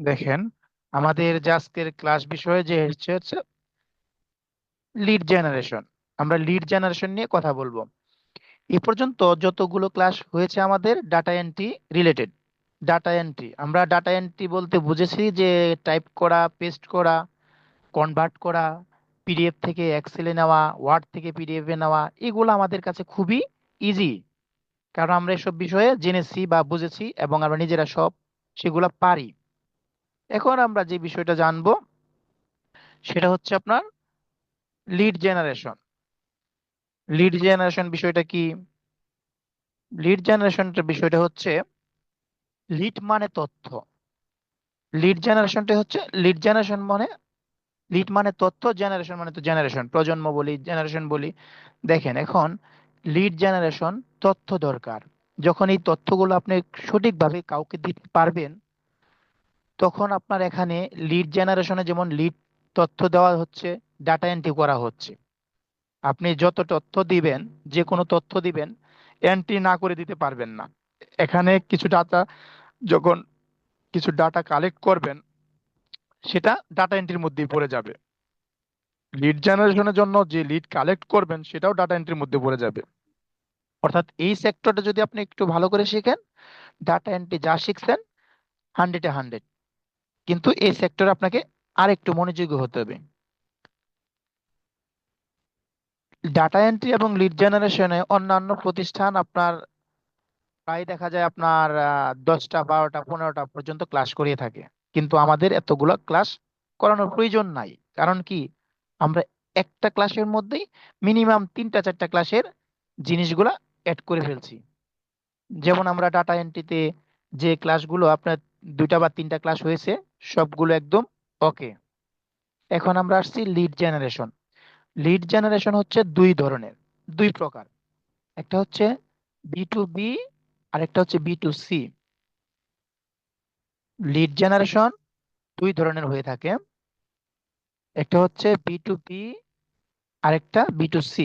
দেখেন, আমাদের যে আজকের ক্লাস বিষয়ে যে হচ্ছে লিড জেনারেশন। আমরা লিড জেনারেশন নিয়ে কথা বলবো। এ পর্যন্ত যতগুলো ক্লাস হয়েছে আমাদের data entry related. Data entry, আমরা ডাটা এন্ট্রি বলতে বুঝেছি যে টাইপ করা, পেস্ট করা, কনভার্ট করা, পিডিএফ থেকে এক্সেলে নেওয়া, ওয়ার্ড থেকে পিডিএফ এ নেওয়া, এগুলো আমাদের কাছে খুবই ইজি। কারণ আমরা এসব বিষয়ে জেনেছি বা বুঝেছি এবং আমরা নিজেরা সব সেগুলা পারি। এখন আমরা যে বিষয়টা জানবো সেটা হচ্ছে আপনার লিড জেনারেশন। লিড জেনারেশন বিষয়টা কি? লিড জেনারেশনটা বিষয়টা হচ্ছে, লিড মানে তথ্য। লিড জেনারেশন মানে, লিড মানে তথ্য, জেনারেশন মানে তো জেনারেশন, প্রজন্ম বলি, জেনারেশন বলি। দেখেন, এখন লিড জেনারেশন, তথ্য দরকার। যখন এই তথ্যগুলো আপনি সঠিকভাবে কাউকে দিতে পারবেন, তখন আপনার এখানে লিড জেনারেশনে যেমন লিড তথ্য দেওয়া হচ্ছে, ডাটা এন্ট্রি করা হচ্ছে। আপনি যত তথ্য দিবেন, যে কোনো তথ্য দিবেন, এন্ট্রি না করে দিতে পারবেন না। এখানে কিছু ডাটা, যখন কিছু ডাটা কালেক্ট করবেন, সেটা ডাটা এন্ট্রির মধ্যেই পড়ে যাবে। লিড জেনারেশনের জন্য যে লিড কালেক্ট করবেন সেটাও ডাটা এন্ট্রির মধ্যে পড়ে যাবে। অর্থাৎ এই সেক্টরটা যদি আপনি একটু ভালো করে শিখেন, ডাটা এন্ট্রি যা শিখছেন 100-এ 100। কিন্তু এই সেক্টরে আপনাকে আর একটু মনোযোগী হতে হবে। ডাটা এন্ট্রি এবং লিড জেনারেশনে অন্যান্য প্রতিষ্ঠান আপনার প্রায় দেখা যায় আপনার 10টা 12টা 15টা পর্যন্ত ক্লাস করিয়ে থাকে। কিন্তু আমাদের এতগুলো ক্লাস করানোর প্রয়োজন নাই। কারণ কি, আমরা একটা ক্লাসের মধ্যেই মিনিমাম 3টা 4টা ক্লাসের জিনিসগুলা অ্যাড করে ফেলছি। যেমন আমরা ডাটা এন্ট্রিতে যে ক্লাসগুলো আপনার 2টা বা 3টা ক্লাস হয়েছে, সবগুলো একদম ওকে। এখন আমরা আসছি লিড জেনারেশন। লিড জেনারেশন হচ্ছে দুই ধরনের, দুই প্রকার। একটা হচ্ছে B2B, আর একটা হচ্ছে B2C। লিড জেনারেশন দুই ধরনের হয়ে থাকে, একটা হচ্ছে B2B, আর একটা B2C।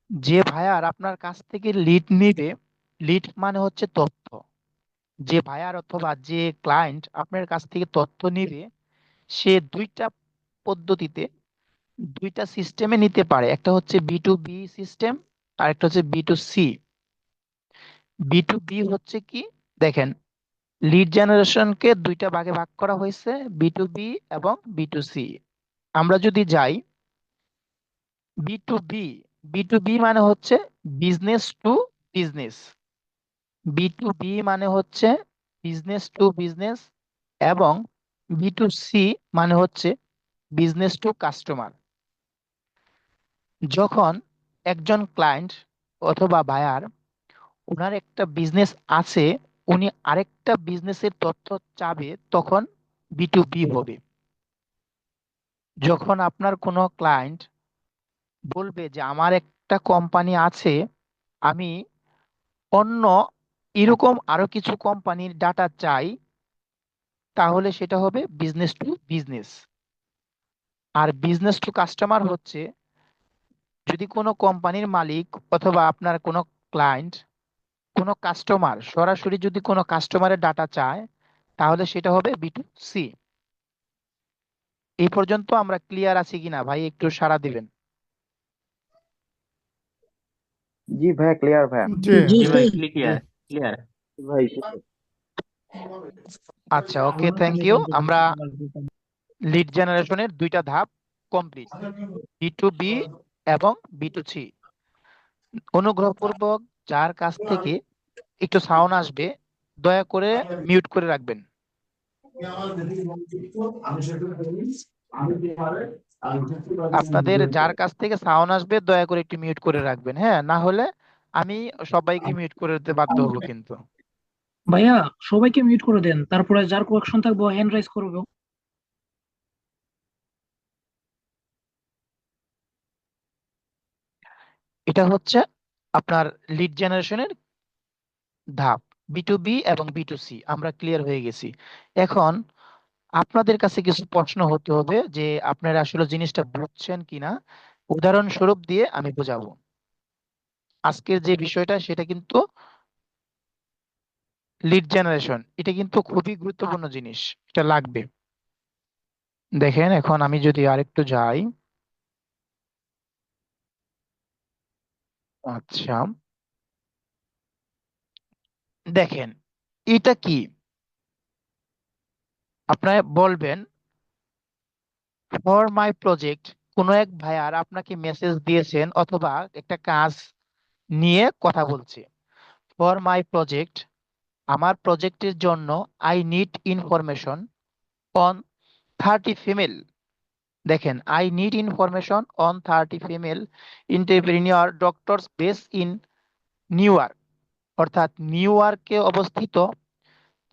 যে ভাইয়ার আপনার কাছ থেকে লিড নিবে, লিড মানে হচ্ছে তথ্য। যে ভাইয়ার অথবা যে ক্লায়েন্ট আপনার কাছ থেকে তথ্য নিবে, সে দুইটা পদ্ধতিতে, দুইটা সিস্টেমে নিতে পারে। একটা হচ্ছে B2B সিস্টেম, আর একটা হচ্ছে B2C। B2B হচ্ছে কি, দেখেন, লিড জেনারেশনকে দুইটা ভাগে ভাগ করা হয়েছে, B2B এবং B2C। আমরা যদি যাই B2B, B2B মানে হচ্ছে বিজনেস টু বিজনেস। B2B মানে হচ্ছে বিজনেস টু বিজনেস, এবং B2C মানে হচ্ছে বিজনেস টু কাস্টমার। যখন একজন ক্লায়েন্ট অথবা বায়ার, ওনার একটা বিজনেস আছে, উনি আরেকটা বিজনেসের তথ্য চাবে, তখন B2B হবে। যখন আপনার কোনো ক্লায়েন্ট বলবে যে আমার একটা কোম্পানি আছে, আমি অন্য এরকম আরো কিছু কোম্পানির ডাটা চাই, তাহলে সেটা হবে বিজনেস টু বিজনেস। আর বিজনেস টু কাস্টমার হচ্ছে, যদি কোনো কোম্পানির মালিক অথবা আপনার কোনো ক্লায়েন্ট, কোনো কাস্টমার সরাসরি যদি কোনো কাস্টমারের ডাটা চায়, তাহলে সেটা হবে B2C। এই পর্যন্ত আমরা ক্লিয়ার আছি কিনা ভাই, একটু সাড়া দিবেন। জি ভাইয়া, ক্লিয়ার ভাইয়া। জি জি জি ভাই, ভাই, জি। Clear clear. ভাই আচ্ছা, ওকে, থ্যাংক ইউ। আমরা লিড জেনারেশনের দুইটা ধাপ কমপ্লিট, B2B এবং B2C। অনুগ্রহপূর্বক যার কাছ থেকে একটু সাউন্ড আসবে, দয়া করে মিউট করে রাখবেন। আপনাদের যার কাছ থেকে সাউন্ড আসবে দয়া করে একটু মিউট করে রাখবেন, হ্যাঁ, না হলে আমি সবাইকে মিউট করে দিতে বাধ্য হবো কিন্তু। ভাইয়া, সবাইকে মিউট করে দেন, তারপরে যার কোয়েকশন থাকবো হ্যান্ড রাইজ করবো। এটা হচ্ছে আপনার লিড জেনারেশনের ধাপ, B2B এবং B2C। আমরা ক্লিয়ার হয়ে গেছি। এখন আপনাদের কাছে কিছু প্রশ্ন হতে হবে যে আপনারা আসলে জিনিসটা বুঝছেন কিনা। উদাহরণস্বরূপ দিয়ে আমি বোঝাবো। আজকের যে বিষয়টা সেটা কিন্তু লিড জেনারেশন, এটা কিন্তু খুবই গুরুত্বপূর্ণ জিনিস, এটা লাগবে। দেখেন এখন আমি যদি আরেকটু যাই, আচ্ছা দেখেন এটা কি, আপনারা বলবেন ফর মাই প্রজেক্ট, কোনো এক ভাইয়ার আপনাকে মেসেজ দিয়েছেন অথবা একটা কাজ নিয়ে কথা বলছে। ফর মাই প্রজেক্ট, আমার প্রজেক্টের জন্য I need information on 30 female. দেখেন I need information on 30 female entrepreneur doctors base in New York. অর্থাৎ নিউ ইয়র্কে অবস্থিত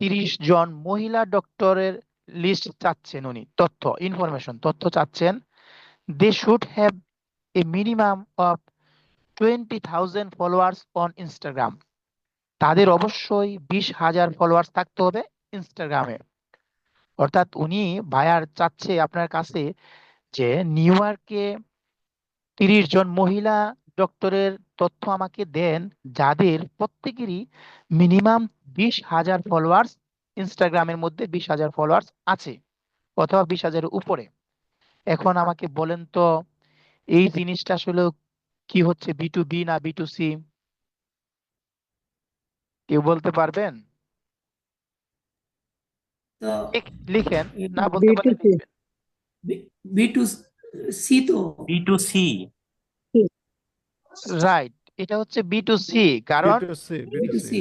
30 জন মহিলা ডক্টরের লিস্ট চাচ্ছেন উনি, তথ্য ইনফরমেশন তথ্য চাচ্ছেন। They should have a minimum of 20,000 followers on Instagram. তাদের অবশ্যই 20,000 ফলোয়ার্স থাকতে হবে ইনস্টাগ্রামে। অর্থাৎ উনি বায়ার চাচ্ছে আপনার কাছে যে নিউ ইয়র্কে 30 জন মহিলা ডক্টরের তথ্য আমাকে দেন, যাদের প্রত্যেকেরই মিনিমাম 20,000 ফলোয়ার্স, ইনস্টাগ্রামের মধ্যে 20,000 ফলোয়ার্স আছে অথবা 20,000-এর উপরে। এখন আমাকে বলেন তো এই জিনিসটা আসলে কি হচ্ছে, বি টু বি না বি টু সি? কেউ বলতে পারবেন? তো লিখেন, না বলতে পারলে B2C। লিখবেন। বি টু সি তো। B2C। রাইট, এটা হচ্ছে বি টু সি। কারণ B2C, B to B2C, C.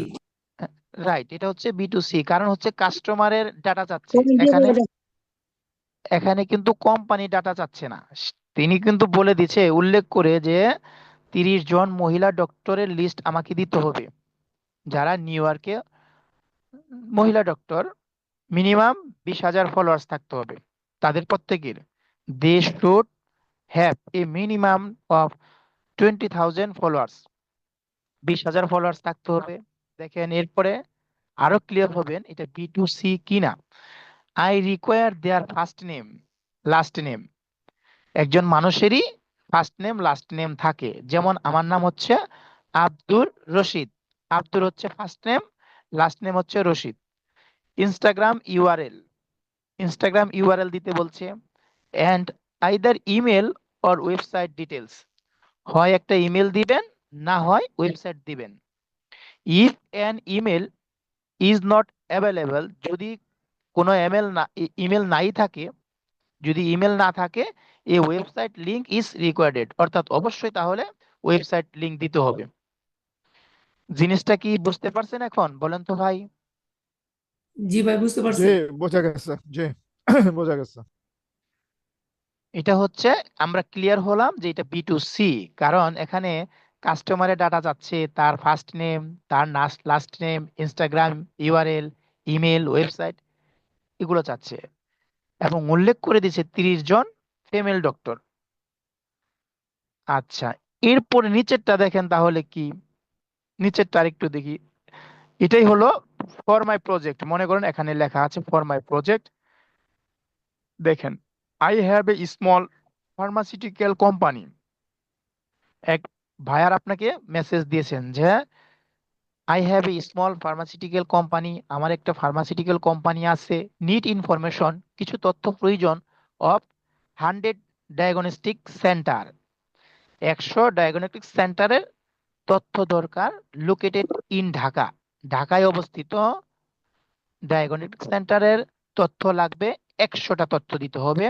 হ্যাঁ। রাইট, এটা হচ্ছে বি টু সি, কারণ হচ্ছে কাস্টমারের ডাটা চাচ্ছে এখানে। এখানে কিন্তু কোম্পানি ডাটা চাচ্ছে না। তিনি কিন্তু বলে দিছে উল্লেখ করে যে 30 জন মহিলা ডক্টরের লিস্ট আমাকে দিতে হবে, যারা নিউ ইয়র্কে মহিলা ডক্টর, মিনিমাম 20,000 ফলোয়ার্স থাকতে হবে তাদের প্রত্যেকের। They should have a minimum of 20,000 followers, 20,000 followers থাকতে হবে। দেখেন এরপরে আরো ক্লিয়ার হবেন এটা বি টু সি কিনা। I require their first name, last name. একজন মানুষেরই ফার্স্ট নেম লাস্ট নেম থাকে, যেমন আমার নাম হচ্ছে আব্দুর রশিদ, আব্দুর হচ্ছে ফার্স্ট নেম, লাস্ট নেম হচ্ছে Rashid. Instagram URL, Instagram URL দিতে বলছে। And either email or website details, হয় একটা ইমেল দিবেন না হয় ওয়েবসাইট দিবেন। If an email is not available, যদি কোনো ইমেল নাই থাকে, যদি ইমেল না থাকে, এ ওয়েবসাইট লিংক ইজ রিকোয়ার্ডেড, অর্থাৎ অবশ্যই তাহলে ওয়েবসাইট লিংক দিতে হবে। জিনিসটা কি বুঝতে পারছেন এখন? বলেন তো ভাই। জি ভাই, বুঝতে জি, পারছি। বোঝা গেছে, জি। বোঝা গেছে। এটা হচ্ছে আমরা ক্লিয়ার হলাম যে এটা বি টু সি, কারণ এখানে কাস্টমারের ডাটা যাচ্ছে, তার ফার্স্ট নেম, তার last name, Instagram URL, email, website, এগুলো চাচ্ছে এবং উল্লেখ করে দিয়েছে 30 জন ফিমেল ডক্টর। আচ্ছা, এরপরে নিচেরটা দেখেন তাহলে কি, নিচেরটা আরেকটু দেখি। এটাই হলো ফর মাই প্রজেক্ট, মনে করেন এখানে লেখা আছে ফর মাই প্রজেক্ট। দেখেন I have a small pharmaceutical company. এক ভাইয়ার আপনাকে মেসেজ দিয়েছেন যে I have a small pharmaceutical company, আমার একটা ফার্মাসিউটিক্যাল কোম্পানি আছে। নিড ইনফরমেশন, কিছু তথ্য প্রয়োজন। অফ 100 ডায়াগনস্টিক সেন্টার, 100 ডায়াগনস্টিক সেন্টারের তথ্য দরকার। লোকেটেড ইন ঢাকা, ঢাকায় অবস্থিত ডায়াগনস্টিক সেন্টারের তথ্য লাগবে, 100টা তথ্য দিতে হবে।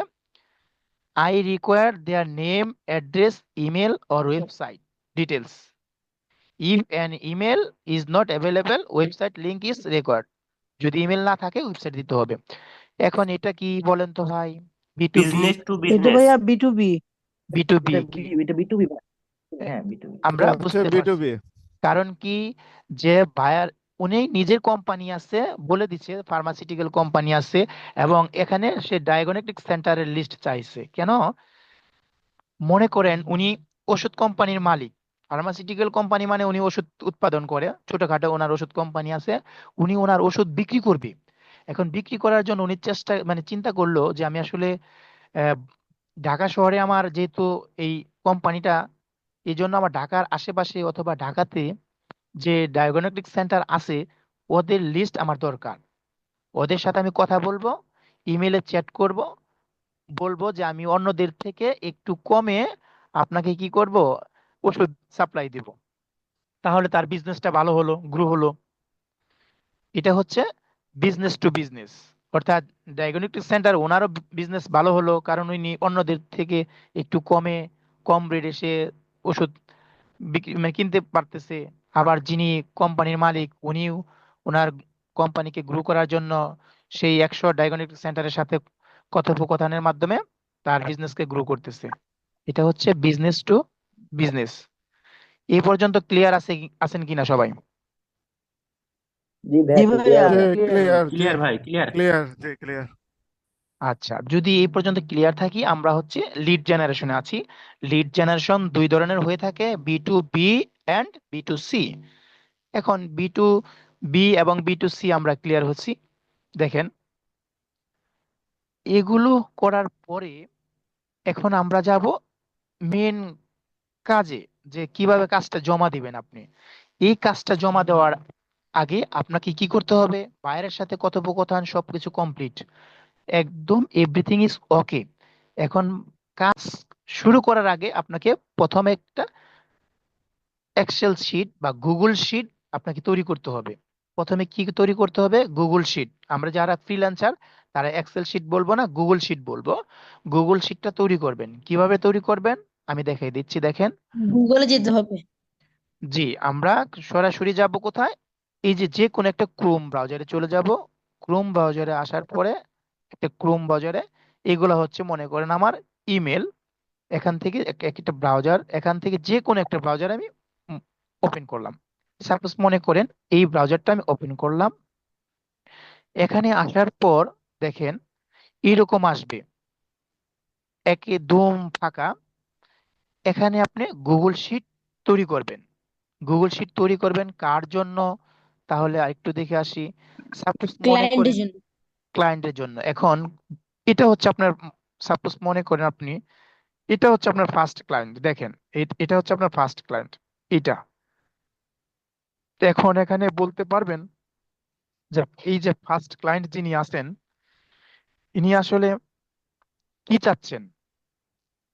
I require there name, address, email or website details. If an email is not available, website link is required. যদি ইমেল না থাকে ওয়েবসাইট দিতে হবে। এখন এটা কি বলেন তো ভাই? B to B, business to এটা বিজনেস। ভাইয়া B2B। বি টু বি এটা কি? এটা B2B ভাই। হ্যাঁ, B2B। আমরা এটা হচ্ছে বুঝতে পারছি। B2B। কারণ কি, যে বায়ার উনি নিজের কোম্পানি আছে, বলে দিচ্ছে ফার্মাসিউটিক্যাল কোম্পানি আছে, এবং এখানে সে ডায়াগনস্টিক সেন্টারের লিস্ট চাইছে কেন? মনে করেন উনি ওষুধ কোম্পানির মালিক, ফার্মাসিউটিক্যাল কোম্পানি মানে উনি ওষুধ উৎপাদন করে, ছোটখাটো ওনার ওষুধ কোম্পানি আছে, উনি ওনার ওষুধ বিক্রি করবে। এখন বিক্রি করার জন্য উনি চেষ্টা মানে চিন্তা করলো যে আমি আসলে আহ, ঢাকা শহরে আমার যেহেতু এই কোম্পানিটা, এই জন্য আমার ঢাকার আশেপাশে অথবা ঢাকাতে যে ডায়াগনস্টিক সেন্টার আছে ওদের লিস্ট আমার দরকার। ওদের সাথে আমি কথা বলবো, ইমেলে চ্যাট করব, বলবো যে আমি অন্যদের থেকে একটু কমে আপনাকে কি করব, ওষুধ সাপ্লাই দিব। তাহলে তার বিজনেসটা ভালো হলো, গ্রো হলো। এটা হচ্ছে বিজনেস টু বিজনেস। অর্থাৎ ডায়াগনস্টিক সেন্টার ওনারও বিজনেস ভালো হলো, কারণ উনি অন্যদের থেকে একটু কম রেটে সে ওষুধ বিক্রি মানে কিনতে পারতেছে। আবার যিনি কোম্পানির মালিক উনিও ওনার কোম্পানিকে গ্রো করার জন্য সেই 100 ডায়াগনস্টিক সেন্টারের সাথে কথোপকথনের মাধ্যমে তার বিজনেসকে গ্রো করতেছে। এটা হচ্ছে বিজনেস টু বিজনেস। এই পর্যন্ত ক্লিয়ার আছেন কিনা সবাই? জি জি ভাইয়া যে ক্লিয়ার। ক্লিয়ার, যে ক্লিয়ার ভাই, ক্লিয়ার। ক্লিয়ার, যে ক্লিয়ার। আচ্ছা, যদি এই পর্যন্ত ক্লিয়ার থাকি, আমরা হচ্ছে লিড জেনারেশনে আছি। লিড জেনারেশন দুই ধরনের হয়ে থাকে, B2B অ্যান্ড B2C। এখন B2B এবং B2C আমরা ক্লিয়ার হচ্ছি। দেখেন, এগুলো করার পরে এখন আমরা যাব মেন কাজে, যে কিভাবে কাজটা জমা দিবেন আপনি। এই কাজটা জমা দেওয়ার আগে আপনাকে কি করতে হবে? বাইরের সাথে কথোপকথন সবকিছু কমপ্লিট, একদম এভরিথিং ইজ ওকে। এখন কাজ শুরু করার আগে আপনাকে প্রথমে একটা এক্সেল শিট বা গুগল শিট আপনাকে তৈরি করতে হবে। প্রথমে কি তৈরি করতে হবে? Google sheet. আমরা যারা ফ্রিল্যান্সার তারা এক্সেল শিট বলবো না, গুগল শিট বলবো। গুগল শিটটা তৈরি করবেন। কিভাবে তৈরি করবেন আমি দেখাই দিচ্ছি, দেখেন। গুগলে যেতে হবে। জি, আমরা সরাসরি যাব কোথায়? এই যে যে কোনো একটা ক্রোম ব্রাউজারে চলে যাব। ক্রোম ব্রাউজারে আসার পরে একটা ক্রোম ব্রাউজারে, এগুলো হচ্ছে মনে করেন আমার ইমেল। এখান থেকে একটা ব্রাউজার, এখান থেকে যে কোনো একটা ব্রাউজার আমি ওপেন করলাম। সাপোজ মনে করেন এই ব্রাউজারটা আমি ওপেন করলাম। এখানে আসার পর দেখেন এরকম আসবে, একদম ফাঁকা। এখানে আপনি গুগল শিট তৈরি করবেন। গুগল শিট তৈরি করবেন কার জন্য? তাহলে আরেকটু দেখে আসি। সাপোজ মনে ক্লায়েন্টের করেন জন্য। ক্লায়েন্টের জন্য। এখন এটা হচ্ছে আপনার, সাপোজ মনে করেন আপনি, এটা হচ্ছে আপনার ফার্স্ট ক্লায়েন্ট। দেখেন এটা হচ্ছে আপনার ফার্স্ট ক্লায়েন্ট, এটা। তো এখন এখানে বলতে পারবেন যে এই যে ফার্স্ট ক্লায়েন্ট যিনি আছেন, ইনি আসলে কি চাচ্ছেন,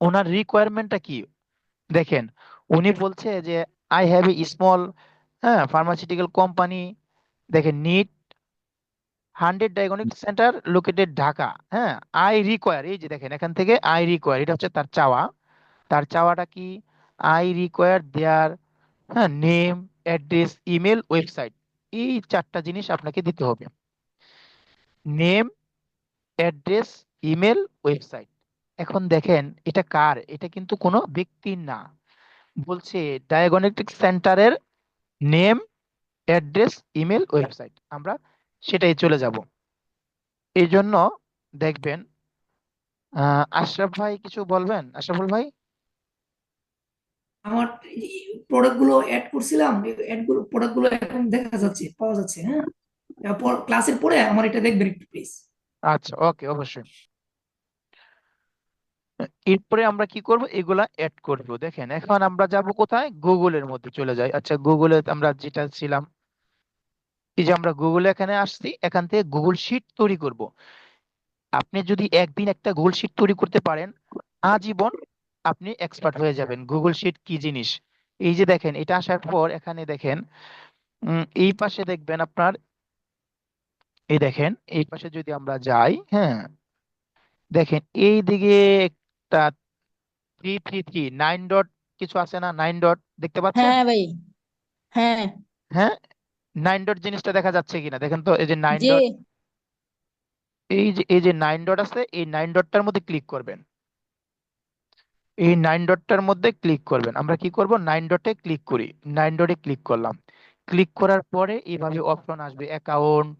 ওনার রিকোয়ারমেন্টটা কি। দেখেন উনি বলছে যে আই হ্যাভ এ স্মল, হ্যাঁ, ফার্মাসিউটিক্যাল কোম্পানি। দেখেন, need 100 diagnostic centre located Dhaka. হ্যাঁ, আই রিকোয়ার, এই যে দেখেন এখান থেকে আই রিকোয়ার, এটা হচ্ছে তার চাওয়া। তার চাওয়াটা কি? আই রিকোয়ার দেয়ার, হ্যাঁ, নেম, অ্যাড্রেস, ইমেল, ওয়েবসাইট। এই চারটা জিনিস আপনাকে দিতে হবে। Name, address, email, website. এখন দেখেন এটা কার? এটা কিন্তু কোনো ব্যক্তির না। বলছে ডায়াগনস্টিক সেন্টারের নেম, অ্যাড্রেস, ইমেল, ওয়েবসাইট। আমরা সেটাই চলে যাব। এই জন্য দেখবেন, আশরাফ ভাই কিছু বলবেন? আশরাফুল ভাই। আমার প্রোডাক্ট গুলো অ্যাড করছিলাম, অ্যাড গুলো প্রোডাক্ট গুলো এখন দেখা যাচ্ছে, পাওয়া যাচ্ছে। হ্যাঁ, তারপর ক্লাসের পরে আমার এটা দেখবেন একটু প্লিজ। আচ্ছা, ওকে, অবশ্যই। এরপরে আমরা কি করব? এগুলা অ্যাড করব। দেখেন এখন আমরা যাব কোথায়? গুগলের মধ্যে চলে যাই। আচ্ছা, গুগলে আমরা যেটা ছিলাম, এই যে আমরা গুগলে এখানে আসছি, এখান থেকে গুগল শিট তৈরি করব। আপনি যদি একদিন একটা গুগল শিট তৈরি করতে পারেন, আজীবন আপনি এক্সপার্ট হয়ে যাবেন গুগল শিট কি জিনিস। এই যে দেখেন এটা আসার পর এখানে দেখেন, এই পাশে দেখবেন আপনার, এই দেখেন এই পাশে যদি আমরা যাই, হ্যাঁ, দেখেন এই দিকে একটা 333 9 ডট কিছু আছে না? 9 ডট দেখতে পাচ্ছেন? হ্যাঁ ভাই। হ্যাঁ। হ্যাঁ, 9 ডট জিনিসটা দেখা যাচ্ছে কিনা দেখেন তো। এই যে নাইন যে ডট, এই যে 9 ডট আছে, এই 9 ডটটার মধ্যে ক্লিক করবেন। এই 9 ডটটার মধ্যে ক্লিক করবেন। আমরা কি করব? 9 ডটে ক্লিক করি। 9 ডটে ক্লিক করলাম। ক্লিক করার পরে এইভাবে অপশন আসবে, অ্যাকাউন্ট,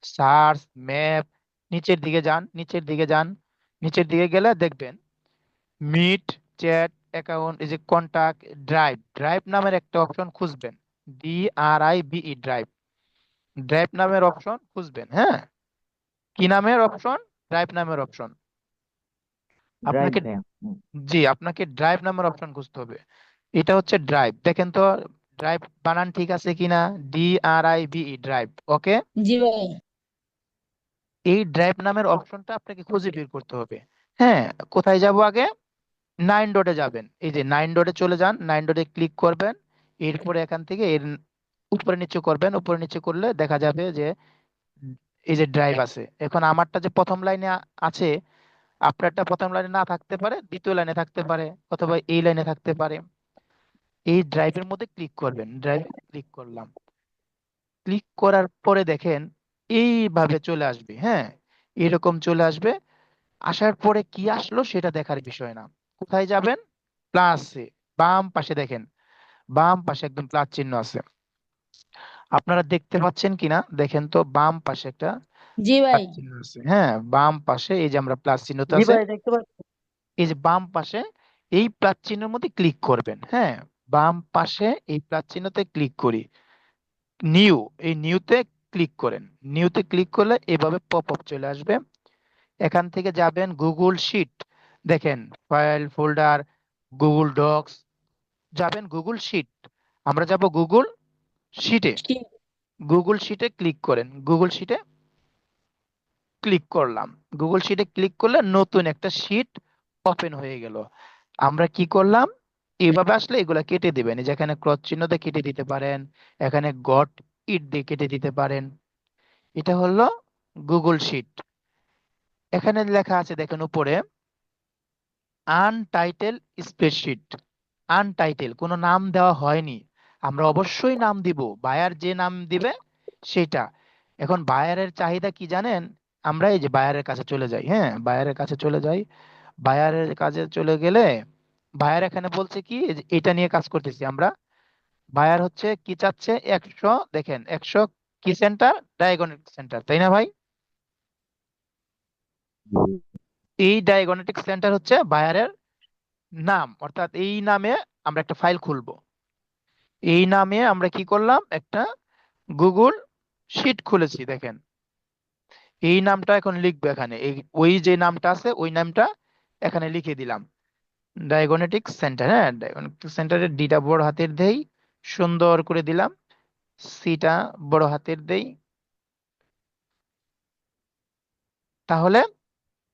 সার্চ, ম্যাপ। নিচের দিকে যান, নিচের দিকে যান। নিচের দিকে গেলে দেখবেন মিট, চ্যাট, অ্যাকাউন্ট, এই যে কন্টাক্ট, ড্রাইভ। ড্রাইভ নামের একটা অপশন খুঁজবেন, DRIVE, ড্রাইভ। ড্রাইভ নামের অপশন খুঁজবেন। হ্যাঁ, কি নামের অপশন? ড্রাইভ নামের অপশন। ড্রাইভ আপনাকে, ভাইয়া। জি, আপনাকে ড্রাইভ নামের অপশন খুঁজতে হবে। এটা হচ্ছে ড্রাইভ। দেখেন তো ড্রাইভ বানান ঠিক আছে কিনা? DRIVE, drive. ওকে, জি ভাই। এই ড্রাইভ নামের অপশনটা আপনাকে খুঁজে বের করতে হবে। হ্যাঁ, কোথায় যাব আগে? 9 ডটে যাবেন। এই যে 9 ডটে চলে যান, 9 ডটে ক্লিক করবেন। এরপরে এখান থেকে এর উপরে নিচে করবেন, উপরে নিচে করলে দেখা যাবে যে এই যে ড্রাইভ আছে। এখন আমারটা যে প্রথম লাইনে আছে, আপনারটা প্রথম লাইনে না থাকতে পারে, দ্বিতীয় লাইনে থাকতে পারে, অথবা এই লাইনে থাকতে পারে। এই ড্রাইভের মধ্যে ক্লিক করবেন, ড্রাইভ ক্লিক করলাম। ক্লিক করার পরে দেখেন এইভাবে চলে আসবে। হ্যাঁ, এরকম চলে আসবে। আসার পরে কি আসলো সেটা দেখার বিষয় না। কোথায় যাবেন? প্লাসে, বাম পাশে দেখেন, বাম পাশে একদম প্লাস চিহ্ন আছে। আপনারা দেখতে পাচ্ছেন কিনা দেখেন তো, বাম পাশে একটা জি ভাই। প্লাস চিহ্ন আছে। হ্যাঁ, বাম পাশে এই যে আমরা প্লাস চিহ্নতে জি আছে, ভাই দেখতে পাচ্ছি। এই যে বাম পাশে এই প্লাস চিহ্নের মধ্যে ক্লিক করবেন। হ্যাঁ, বাম পাশে এই প্লাস চিহ্নতে ক্লিক করি, নিউ, এই নিউতে ক্লিক করেন। নিউতে ক্লিক করলে এভাবে পপ আপ চলে আসবে। এখান থেকে যাবেন গুগল শিট, দেখেন ফাইল ফোল্ডার, গুগল ডক্স, যাবেন গুগল শিট। আমরা যাব গুগল শিটে। ঠিক। গুগল শিটে ক্লিক করেন, গুগল শিটে ক্লিক করলাম। গুগল শিটে ক্লিক করলে নতুন একটা শিট ওপেন হয়ে গেল। আমরা কি করলাম? এভাবে আসলে এগুলা কেটে দিবেন। এই যে এখানে ক্রস চিহ্ন দিয়ে কেটে দিতে পারেন, এখানে গট ইট দিয়ে কেটে দিতে পারেন। এটা হলো গুগল শিট। এখানে লেখা আছে দেখেন উপরে, আনটাইটেল স্প্রেডশিট। আনটাইটেল, কোনো নাম দেওয়া হয়নি। আমরা অবশ্যই নাম দিব, বায়ার যে নাম দিবে সেটা। এখন বায়ারের চাহিদা কি জানেন? আমরা এই যে বায়ারের কাছে চলে যাই। হ্যাঁ, বায়ারের কাছে চলে যাই। বায়ারের কাছে চলে গেলে বায়ার এখানে বলছে কি, এই যে এটা নিয়ে কাজ করতেছি আমরা। বায়ার হচ্ছে কি চাচ্ছে? 100, দেখেন 100 কি সেন্টার, ডায়াগনস্টিক সেন্টার, তাই না ভাই? এই ডায়াগনস্টিক সেন্টার হচ্ছে বায়ারের নাম, অর্থাৎ এই নামে আমরা একটা ফাইল খুলবো। এই নামে আমরা কি করলাম? একটা গুগল শিট খুলেছি। দেখেন এই নামটা এখন লিখবো এখানে, এই ওই যে নামটা আছে ওই নামটা এখানে লিখে দিলাম, ডায়াগনস্টিক সেন্টার। হ্যাঁ, ডায়াগনস্টিক সেন্টারের ডিটা বড় হাতের দেই, সুন্দর করে দিলাম। সিটা বড় হাতের দেই। তাহলে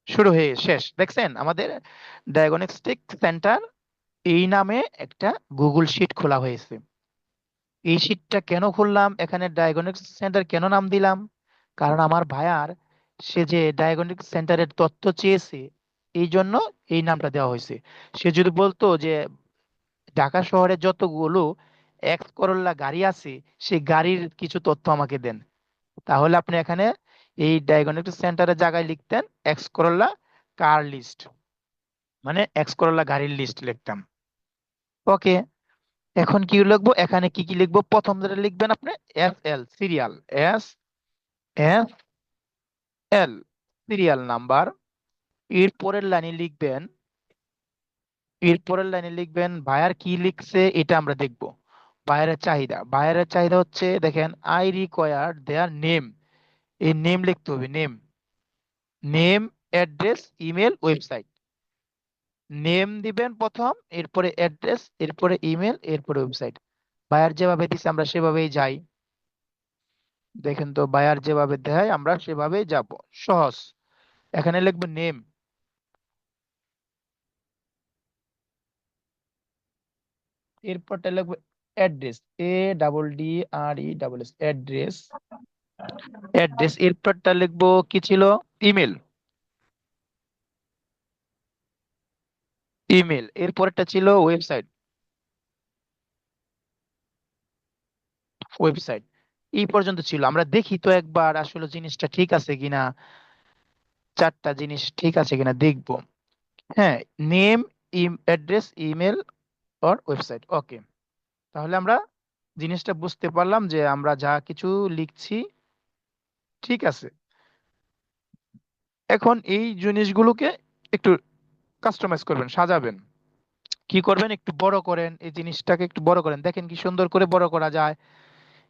শুরু হয়ে শেষ, দেখছেন আমাদের ডায়াগনস্টিক সেন্টার এই নামে একটা গুগল শিট খোলা হয়েছে। এই শিটটা কেন খুললাম, এখানে ডায়াগনস্টিক সেন্টার কেন নাম দিলাম? কারণ আমার ভাইয়ার, সে যে ডায়াগনস্টিক সেন্টারের তথ্য চেয়েছে, এই জন্য এই নামটা দেওয়া হয়েছে। সে যদি বলতো যে ঢাকা শহরে যতগুলো এক্স করোলা গাড়ি আছে সেই গাড়ির কিছু তথ্য আমাকে দেন, তাহলে আপনি এখানে এই ডায়াগনস্টিক সেন্টারের জায়গায় লিখতেন এক্স করোলা কার লিস্ট, মানে এক্স করোলা গাড়ির লিস্ট লিখতাম। ওকে, এখন কি লিখবো? এখানে কি কি লিখবো? প্রথম যেটা লিখবেন আপনি SL, serial, SL, serial number. এর পরের লাইনে লিখবেন, বায়ার কি লিখছে এটা আমরা দেখব। বায়ারের চাহিদা, বায়ারের চাহিদা হচ্ছে দেখেন, আই রিকোয়ার দেয়ার নেম। এই নেম লিখতে হবে, name, name, address, email, website. Name দিবেন প্রথম, এরপরে অ্যাড্রেস, এরপরে ইমেল, এরপরে ওয়েবসাইট। বায়ার যেভাবে দিছে আমরা সেভাবেই যাই। দেখেন তো, বায়ার যেভাবে দেয় আমরা সেভাবেই যাব, সহজ। এখানে লিখবো নেম, এরপরটা লিখবো অ্যাড্রেস, ADDRESS, অ্যাড্রেস, অ্যাড্রেস। এরপরটা লিখবো কি ছিল? Email, email. এরপরটা ছিল ওয়েবসাইট, ওয়েবসাইট। এই পর্যন্ত ছিল। আমরা দেখি তো একবার আসলে জিনিসটা ঠিক আছে কিনা, চারটা জিনিস ঠিক আছে কিনা দেখবো। হ্যাঁ, name, address, email or website. Okay, তাহলে আমরা জিনিসটা বুঝতে পারলাম যে আমরা যা কিছু লিখছি ঠিক আছে। এখন এই জিনিসগুলোকে একটু কাস্টমাইজ করবেন, সাজাবেন। কি করবেন? একটু বড় করেন, এই জিনিসটাকে একটু বড় করেন। দেখেন কি সুন্দর করে বড় করা যায়।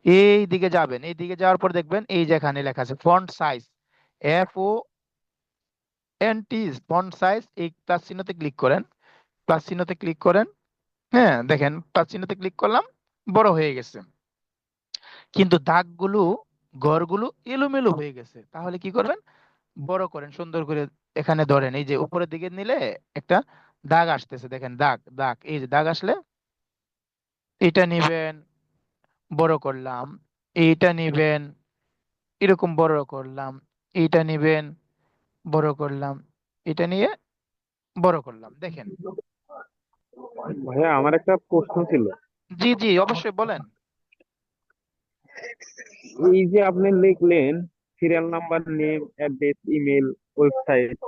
এই দিকে যাবেন, এই দিকে যাওয়ার পর দেখবেন এই যে এখানে লেখা আছে font size, FONT, font size. এই প্লাস চিহ্নতে ক্লিক করেন, প্লাস চিহ্নতে ক্লিক করেন। হ্যাঁ, দেখেন প্লাস চিহ্নতে ক্লিক করলাম, বড় হয়ে গেছে, কিন্তু দাগগুলো ঘরগুলো এলোমেলো হয়ে গেছে। তাহলে কি করবেন? বড় করেন সুন্দর করে। এখানে ধরেন, এই যে উপরের দিকে নিলে একটা দাগ আসতেছে, দেখেন দাগ দাগ, এই যে দাগ আসলে এটা নিবেন, বড় করলাম। এইটা নিবেন, এরকম বড় করলাম। এইটা নিবেন, বড় করলাম। এটা নিয়ে বড় করলাম, দেখেন। ভাইয়া আমার একটা প্রশ্ন ছিল। জি জি, অবশ্যই বলেন। এই যে আপনি লিখলেন serial number, name, address, email, website,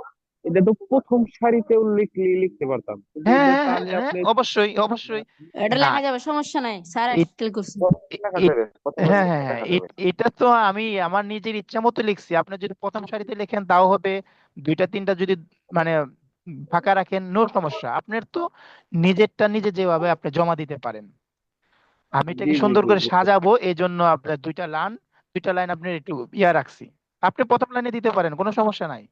এটা তো প্রথম সারিতেও লিখতে পারতাম, কিন্তু হ্যাঁ এটা হ্যাঁ হ্যাঁ তাহলে হ্যাঁ, আপনি অবশ্যই অবশ্যই। এটা না, লেখা যাবে, সমস্যা নাই, স্যার এ- এক্সেল করছে। এ- লেখা এ- যাবে প্রথমে হ্যাঁ হ্যাঁ হ্যাঁ, লেখা যাবে? এটা তো আমি আমার নিজের ইচ্ছা মতো লিখছি। আপনি যদি প্রথম সারিতে লেখেন তাও হবে, দুইটা তিনটা যদি মানে ফাঁকা রাখেন, নো সমস্যা। আপনার তো নিজেরটা নিজে যেভাবে আপনি জমা দিতে পারেন। আমি জি এটাকে জি সুন্দর জি, করে বুঝতে সাজাবো, এই জন্য আপনার দুইটা লাইন আপনি একটু রাখছি। আপনি প্রথম লাইনে দিতে পারেন, কোনো সমস্যা নাই।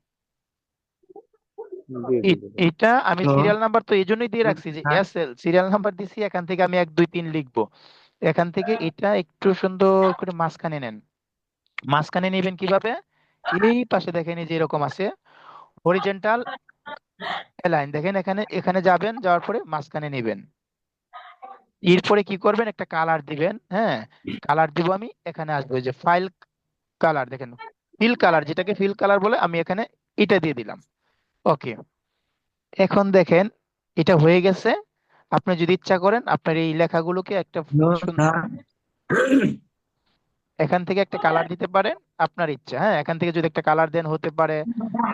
জি জি জি জি। এটা আমি তো সিরিয়াল নাম্বার তো এই জন্যই দিয়ে রাখছি যে হ্যাঁ, এসএল সিরিয়াল নাম্বার দিছি, এখান থেকে আমি 1 2 3 লিখবো। এখান থেকে এটা একটু সুন্দর করে মাঝখানে নেন। মাঝখানে নেবেন কিভাবে? এই পাশে দেখেন, এই যে এরকম আছে হরিজন্টাল লাইন, দেখেন এখানে, এখানে যাবেন, যাওয়ার পরে মাঝখানে নেবেন। এরপরে কি করবেন? একটা কালার দিবেন, হ্যাঁ। কালার দিব আমি, এখানে আসবে ওই যে ফাইল কালার, দেখেন ফিল কালার, যেটাকে ফিল কালার বলে, আমি এখানে এটা দিয়ে দিলাম। ওকে, এখন দেখেন এটা হয়ে গেছে। আপনি যদি ইচ্ছা করেন আপনার এই লেখাগুলোকে একটা না, এখান থেকে একটা কালার দিতে পারেন, আপনার ইচ্ছা। হ্যাঁ, এখান থেকে যদি একটা কালার দেন হতে পারে,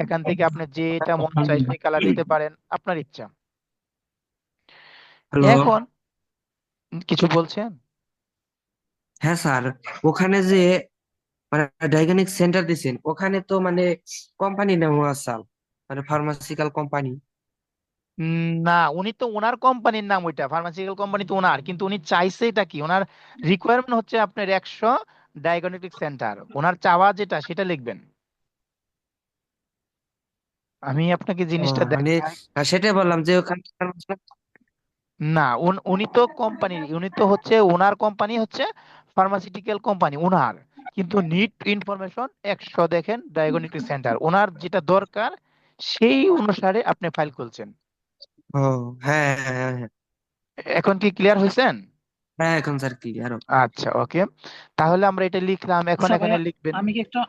এখান থেকে আপনার যেটা মন চায় সেই কালার দিতে পারেন, আপনার ইচ্ছা। হ্যালো। এখন কিছু বলছেন? হ্যাঁ স্যার, ওখানে যে মানে ডায়াগনস্টিক সেন্টার দিছেন, ওখানে তো মানে কোম্পানি নাম আসাল, মানে ফার্মাসিউটিক্যাল কোম্পানি। না, উনি তো ওনার কোম্পানির নাম, ওইটা ফার্মাসিউটিক্যাল কোম্পানি তো ওনার, কিন্তু উনি চাইছে এটা কি, ওনার রিকোয়ারমেন্ট হচ্ছে আপনার 100 ডায়াগনস্টিক সেন্টার। ওনার চাওয়া যেটা সেটা লিখবেন। আমি আপনাকে ও জিনিসটা মানে দেখাই। সেটাই বললাম যে ওখানে না, উনি তো কোম্পানি, উনি তো হচ্ছে ওনার কোম্পানি হচ্ছে ফার্মাসিউটিক্যাল কোম্পানি ওনার, কিন্তু নিড ইনফরমেশন 100, দেখেন ডায়াগনস্টিক সেন্টার, ওনার যেটা দরকার সেই অনুসারে আপনি ফাইল খুলছেন। ও হ্যাঁ হ্যাঁ হ্যাঁ হ্যাঁ এখন কি ক্লিয়ার হয়েছেন? হ্যাঁ, এখন স্যার ক্লিয়ার। আচ্ছা, ওকে। তাহলে আমরা এটা লিখলাম, এখন আচ্ছা এখানে ভাইয়া, লিখবেন। আমি কি একটা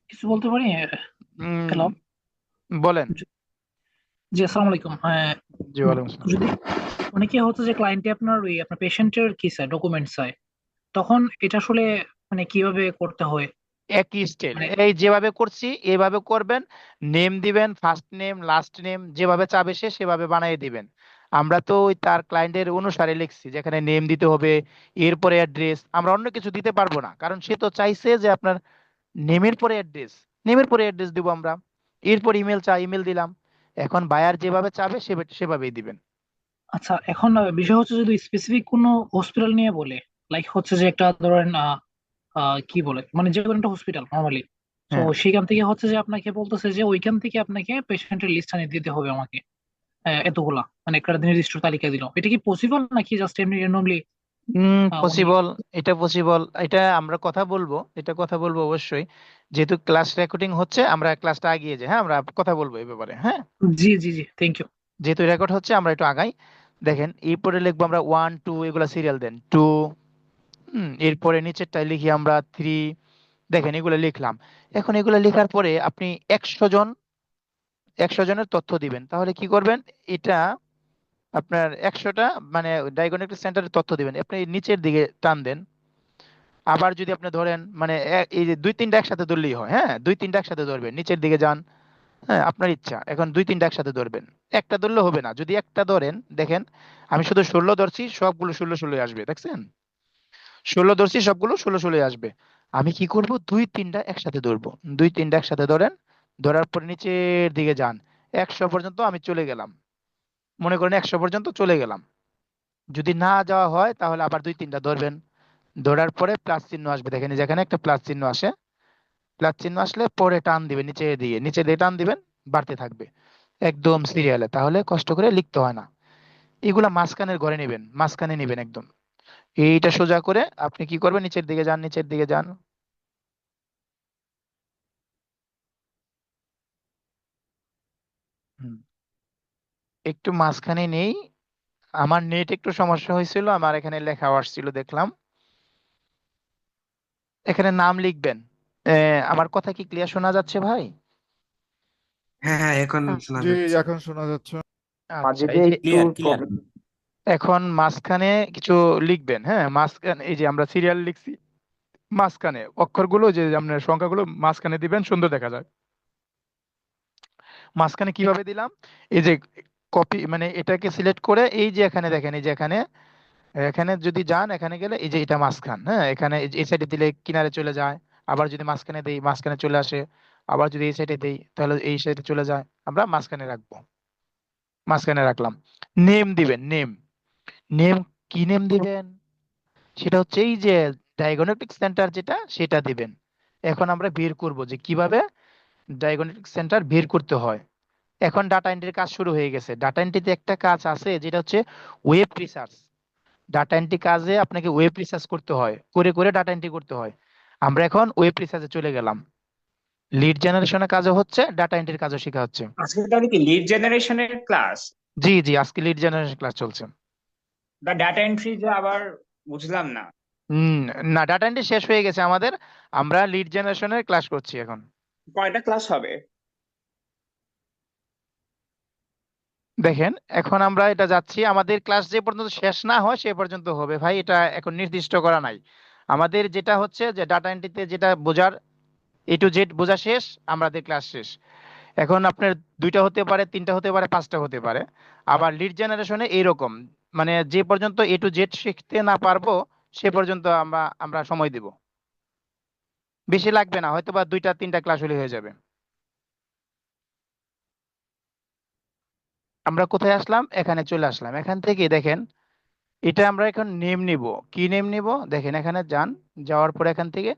কিছু বলতে পারি? উম, হ্যালো। বলেন। জি, আসসালামু আলাইকুম। জি, ওয়ালাইকুম আসসালাম। যদি অনেকে হচ্ছে যে ক্লায়েন্টে আপনার ওই আপনার পেশেন্টের কি চায়, ডকুমেন্ট চায়, তখন এটা আসলে মানে কিভাবে করতে হয়? একই স্টাইল, মানে এই যেভাবে করছি এভাবে করবেন। নেম দিবেন, ফার্স্ট নেম লাস্ট নেম, যেভাবে চাবে সে সেভাবে বানিয়ে দিবেন। আমরা তো ওই তার ক্লায়েন্টের অনুসারে লিখছি, যেখানে নেম দিতে হবে, এরপরে অ্যাড্রেস। আমরা অন্য কিছু দিতে পারবো না, কারণ সে তো চাইছে যে আপনার নেমের পরে অ্যাড্রেস, নেমের পরে অ্যাড্রেস দিব আমরা। এরপর ইমেল চাই, ইমেল দিলাম। এখন বায়ার যেভাবে চাবে সেভাবেই দিবেন। আচ্ছা, এখন বিষয় হচ্ছে যদি স্পেসিফিক কোনো হসপিটাল নিয়ে বলে, লাইক হচ্ছে যে একটা ধরেন কি বলে মানে যে কোনো একটা হসপিটাল নর্মালি, তো হ্যাঁ, সেখান থেকে হচ্ছে যে আপনাকে বলতেছে যে ওইখান থেকে আপনাকে পেশেন্টের লিস্ট আনিয়ে দিতে হবে আমাকে, এতগুলা, মানে একটা নির্দিষ্ট তালিকা দিল। এটা কি পসিবল নাকি জাস্ট এমনি র্যান্ডমলি উনি? পসিবল। এটা পসিবল, এটা আমরা কথা বলবো, এটা কথা বলবো অবশ্যই। যেহেতু ক্লাস রেকর্ডিং হচ্ছে, আমরা ক্লাসটা আগিয়ে যাই, হ্যাঁ, আমরা কথা বলবো এই ব্যাপারে, হ্যাঁ। জি জি জি, থ্যাংক ইউ। যেহেতু রেকর্ড হচ্ছে আমরা একটু আগাই। দেখেন, এরপরে লিখবো আমরা 1 2, এগুলা সিরিয়াল দেন 2। এরপরে নিচেরটায় লিখি আমরা 3। দেখেন এগুলো লিখলাম। এখন এগুলো লেখার পরে আপনি 100 জনের তথ্য দিবেন, তাহলে কি করবেন? এটা আপনার 100টা মানে ডায়াগনস্টিক সেন্টারের তথ্য দিবেন, আপনি নিচের দিকে টান দেন। আবার যদি আপনি ধরেন মানে এই যে 2 3টা একসাথে ধরলেই হয়, হ্যাঁ, 2 3টা একসাথে ধরবেন, নিচের দিকে যান। হ্যাঁ, আপনার ইচ্ছা, এখন 2 3টা একসাথে ধরবেন। একটা ধরলে হবে না, যদি একটা ধরেন, দেখেন আমি শুধু 16 ধরছি, সবগুলো 16 16 আসবে, দেখছেন? 16 ধরছি, সবগুলো 16 16 আসবে। আমি কি করব? 2 3টা একসাথে ধরবো। 2 3টা একসাথে ধরেন, ধরার পর নিচের দিকে যান। 100 পর্যন্ত আমি চলে গেলাম, মনে করেন 100 পর্যন্ত চলে গেলাম। যদি না যাওয়া হয় তাহলে আবার 2 3টা ধরবেন। ধরার পরে প্লাস চিহ্ন আসবে, দেখেন এই যেখানে একটা প্লাস চিহ্ন আসে, প্লাস চিহ্ন আসলে পরে টান দিবেন, নিচে দিয়ে টান দিবেন, বাড়তে থাকবে একদম সিরিয়ালে, তাহলে কষ্ট করে লিখতে হয় না। এগুলা মাঝখানের ঘরে নেবেন, মাঝখানে নেবেন একদম। এইটা সোজা করে আপনি কি করবেন, নিচের দিকে যান, নিচের দিকে যান। হুম, একটু মাঝখানে নেই, আমার নেট একটু সমস্যা হয়েছিল, আমার এখানে লেখা আসছিল দেখলাম। এখানে নাম লিখবেন। আমার কথা কি ক্লিয়ার শোনা যাচ্ছে ভাই? হ্যাঁ হ্যাঁ, এখন শোনা জি, যাচ্ছে। এখন শোনা যাচ্ছে। মাঝে আচ্ছা, এই যে যে একটু ক্লিয়ার ক্লিয়ার। প্রবলেম। এখন মাঝখানে কিছু লিখবেন, হ্যাঁ মাঝখানে এই যে আমরা সিরিয়াল লিখছি, মাঝখানে অক্ষরগুলো যে আপনার সংখ্যাগুলো মাঝখানে দিবেন, সুন্দর দেখা যায়। মাঝখানে কিভাবে দিলাম, এই যে কপি মানে এটাকে সিলেক্ট করে এই যে এখানে দেখেন, এই যে এখানে এখানে যদি যান, এখানে গেলে এই যে এটা মাঝখান, হ্যাঁ এখানে এই সাইডে দিলে কিনারে চলে যায়। আবার যদি মাঝখানে দেই মাঝখানে চলে আসে। আবার যদি এই সাইডে দেই তাহলে এই সাইডে চলে যায়। আমরা মাঝখানে রাখবো, মাঝখানে রাখলাম। নেম দিবেন, নেম। নেম কি নেম দিবেন, সেটা হচ্ছে এই যে ডায়াগনস্টিক সেন্টার যেটা সেটা দিবেন। এখন আমরা বের করব যে কিভাবে ডায়াগনস্টিক সেন্টার বের করতে হয়। এখন ডাটা এন্ট্রির কাজ শুরু হয়ে গেছে। ডাটা এন্ট্রিতে একটা কাজ আছে যেটা হচ্ছে ওয়েব রিসার্চ। ডাটা এন্ট্রি কাজে আপনাকে ওয়েব রিসার্চ করতে হয়, করে করে ডাটা এন্ট্রি করতে হয়। আমরা এখন ওয়েব রিসার্চে চলে গেলাম। লিড জেনারেশনের কাজও হচ্ছে, ডাটা এন্ট্রির কাজও শেখা হচ্ছে। আজকে তাহলে কি লিড জেনারেশনের ক্লাস? জি জি, আজকে লিড জেনারেশন ক্লাস চলছে। বা ডাটা এন্ট্রি যে আবার বুঝলাম না। হম, না ডাটা এন্ট্রি শেষ হয়ে গেছে আমাদের, আমরা লিড জেনারেশনের ক্লাস করছি এখন। কয়টা ক্লাস হবে? দেখেন এখন আমরা এটা যাচ্ছি, আমাদের ক্লাস যে পর্যন্ত শেষ না হয় সে পর্যন্ত হবে ভাই, এটা এখন নির্দিষ্ট করা নাই। আমাদের যেটা হচ্ছে যে ডাটা এন্ট্রিতে যেটা বোঝার, এ টু জেড বোঝা শেষ, আমাদের ক্লাস শেষ। এখন আপনার দুইটা হতে পারে, তিনটা হতে পারে, পাঁচটা হতে পারে। আবার লিড জেনারেশনে এইরকম, মানে যে পর্যন্ত এ টু জেড শিখতে না পারবো সে পর্যন্ত আমরা আমরা সময় দিব। বেশি লাগবে না, হয়তো বা দুইটা তিনটা ক্লাস হলে হয়ে যাবে। আমরা কোথায় আসলাম, এখানে চলে আসলাম। এখান থেকে দেখেন, এটা আমরা এখন নেম নিব। কি নেম নিব, দেখেন এখানে যান, যাওয়ার পর এখান থেকে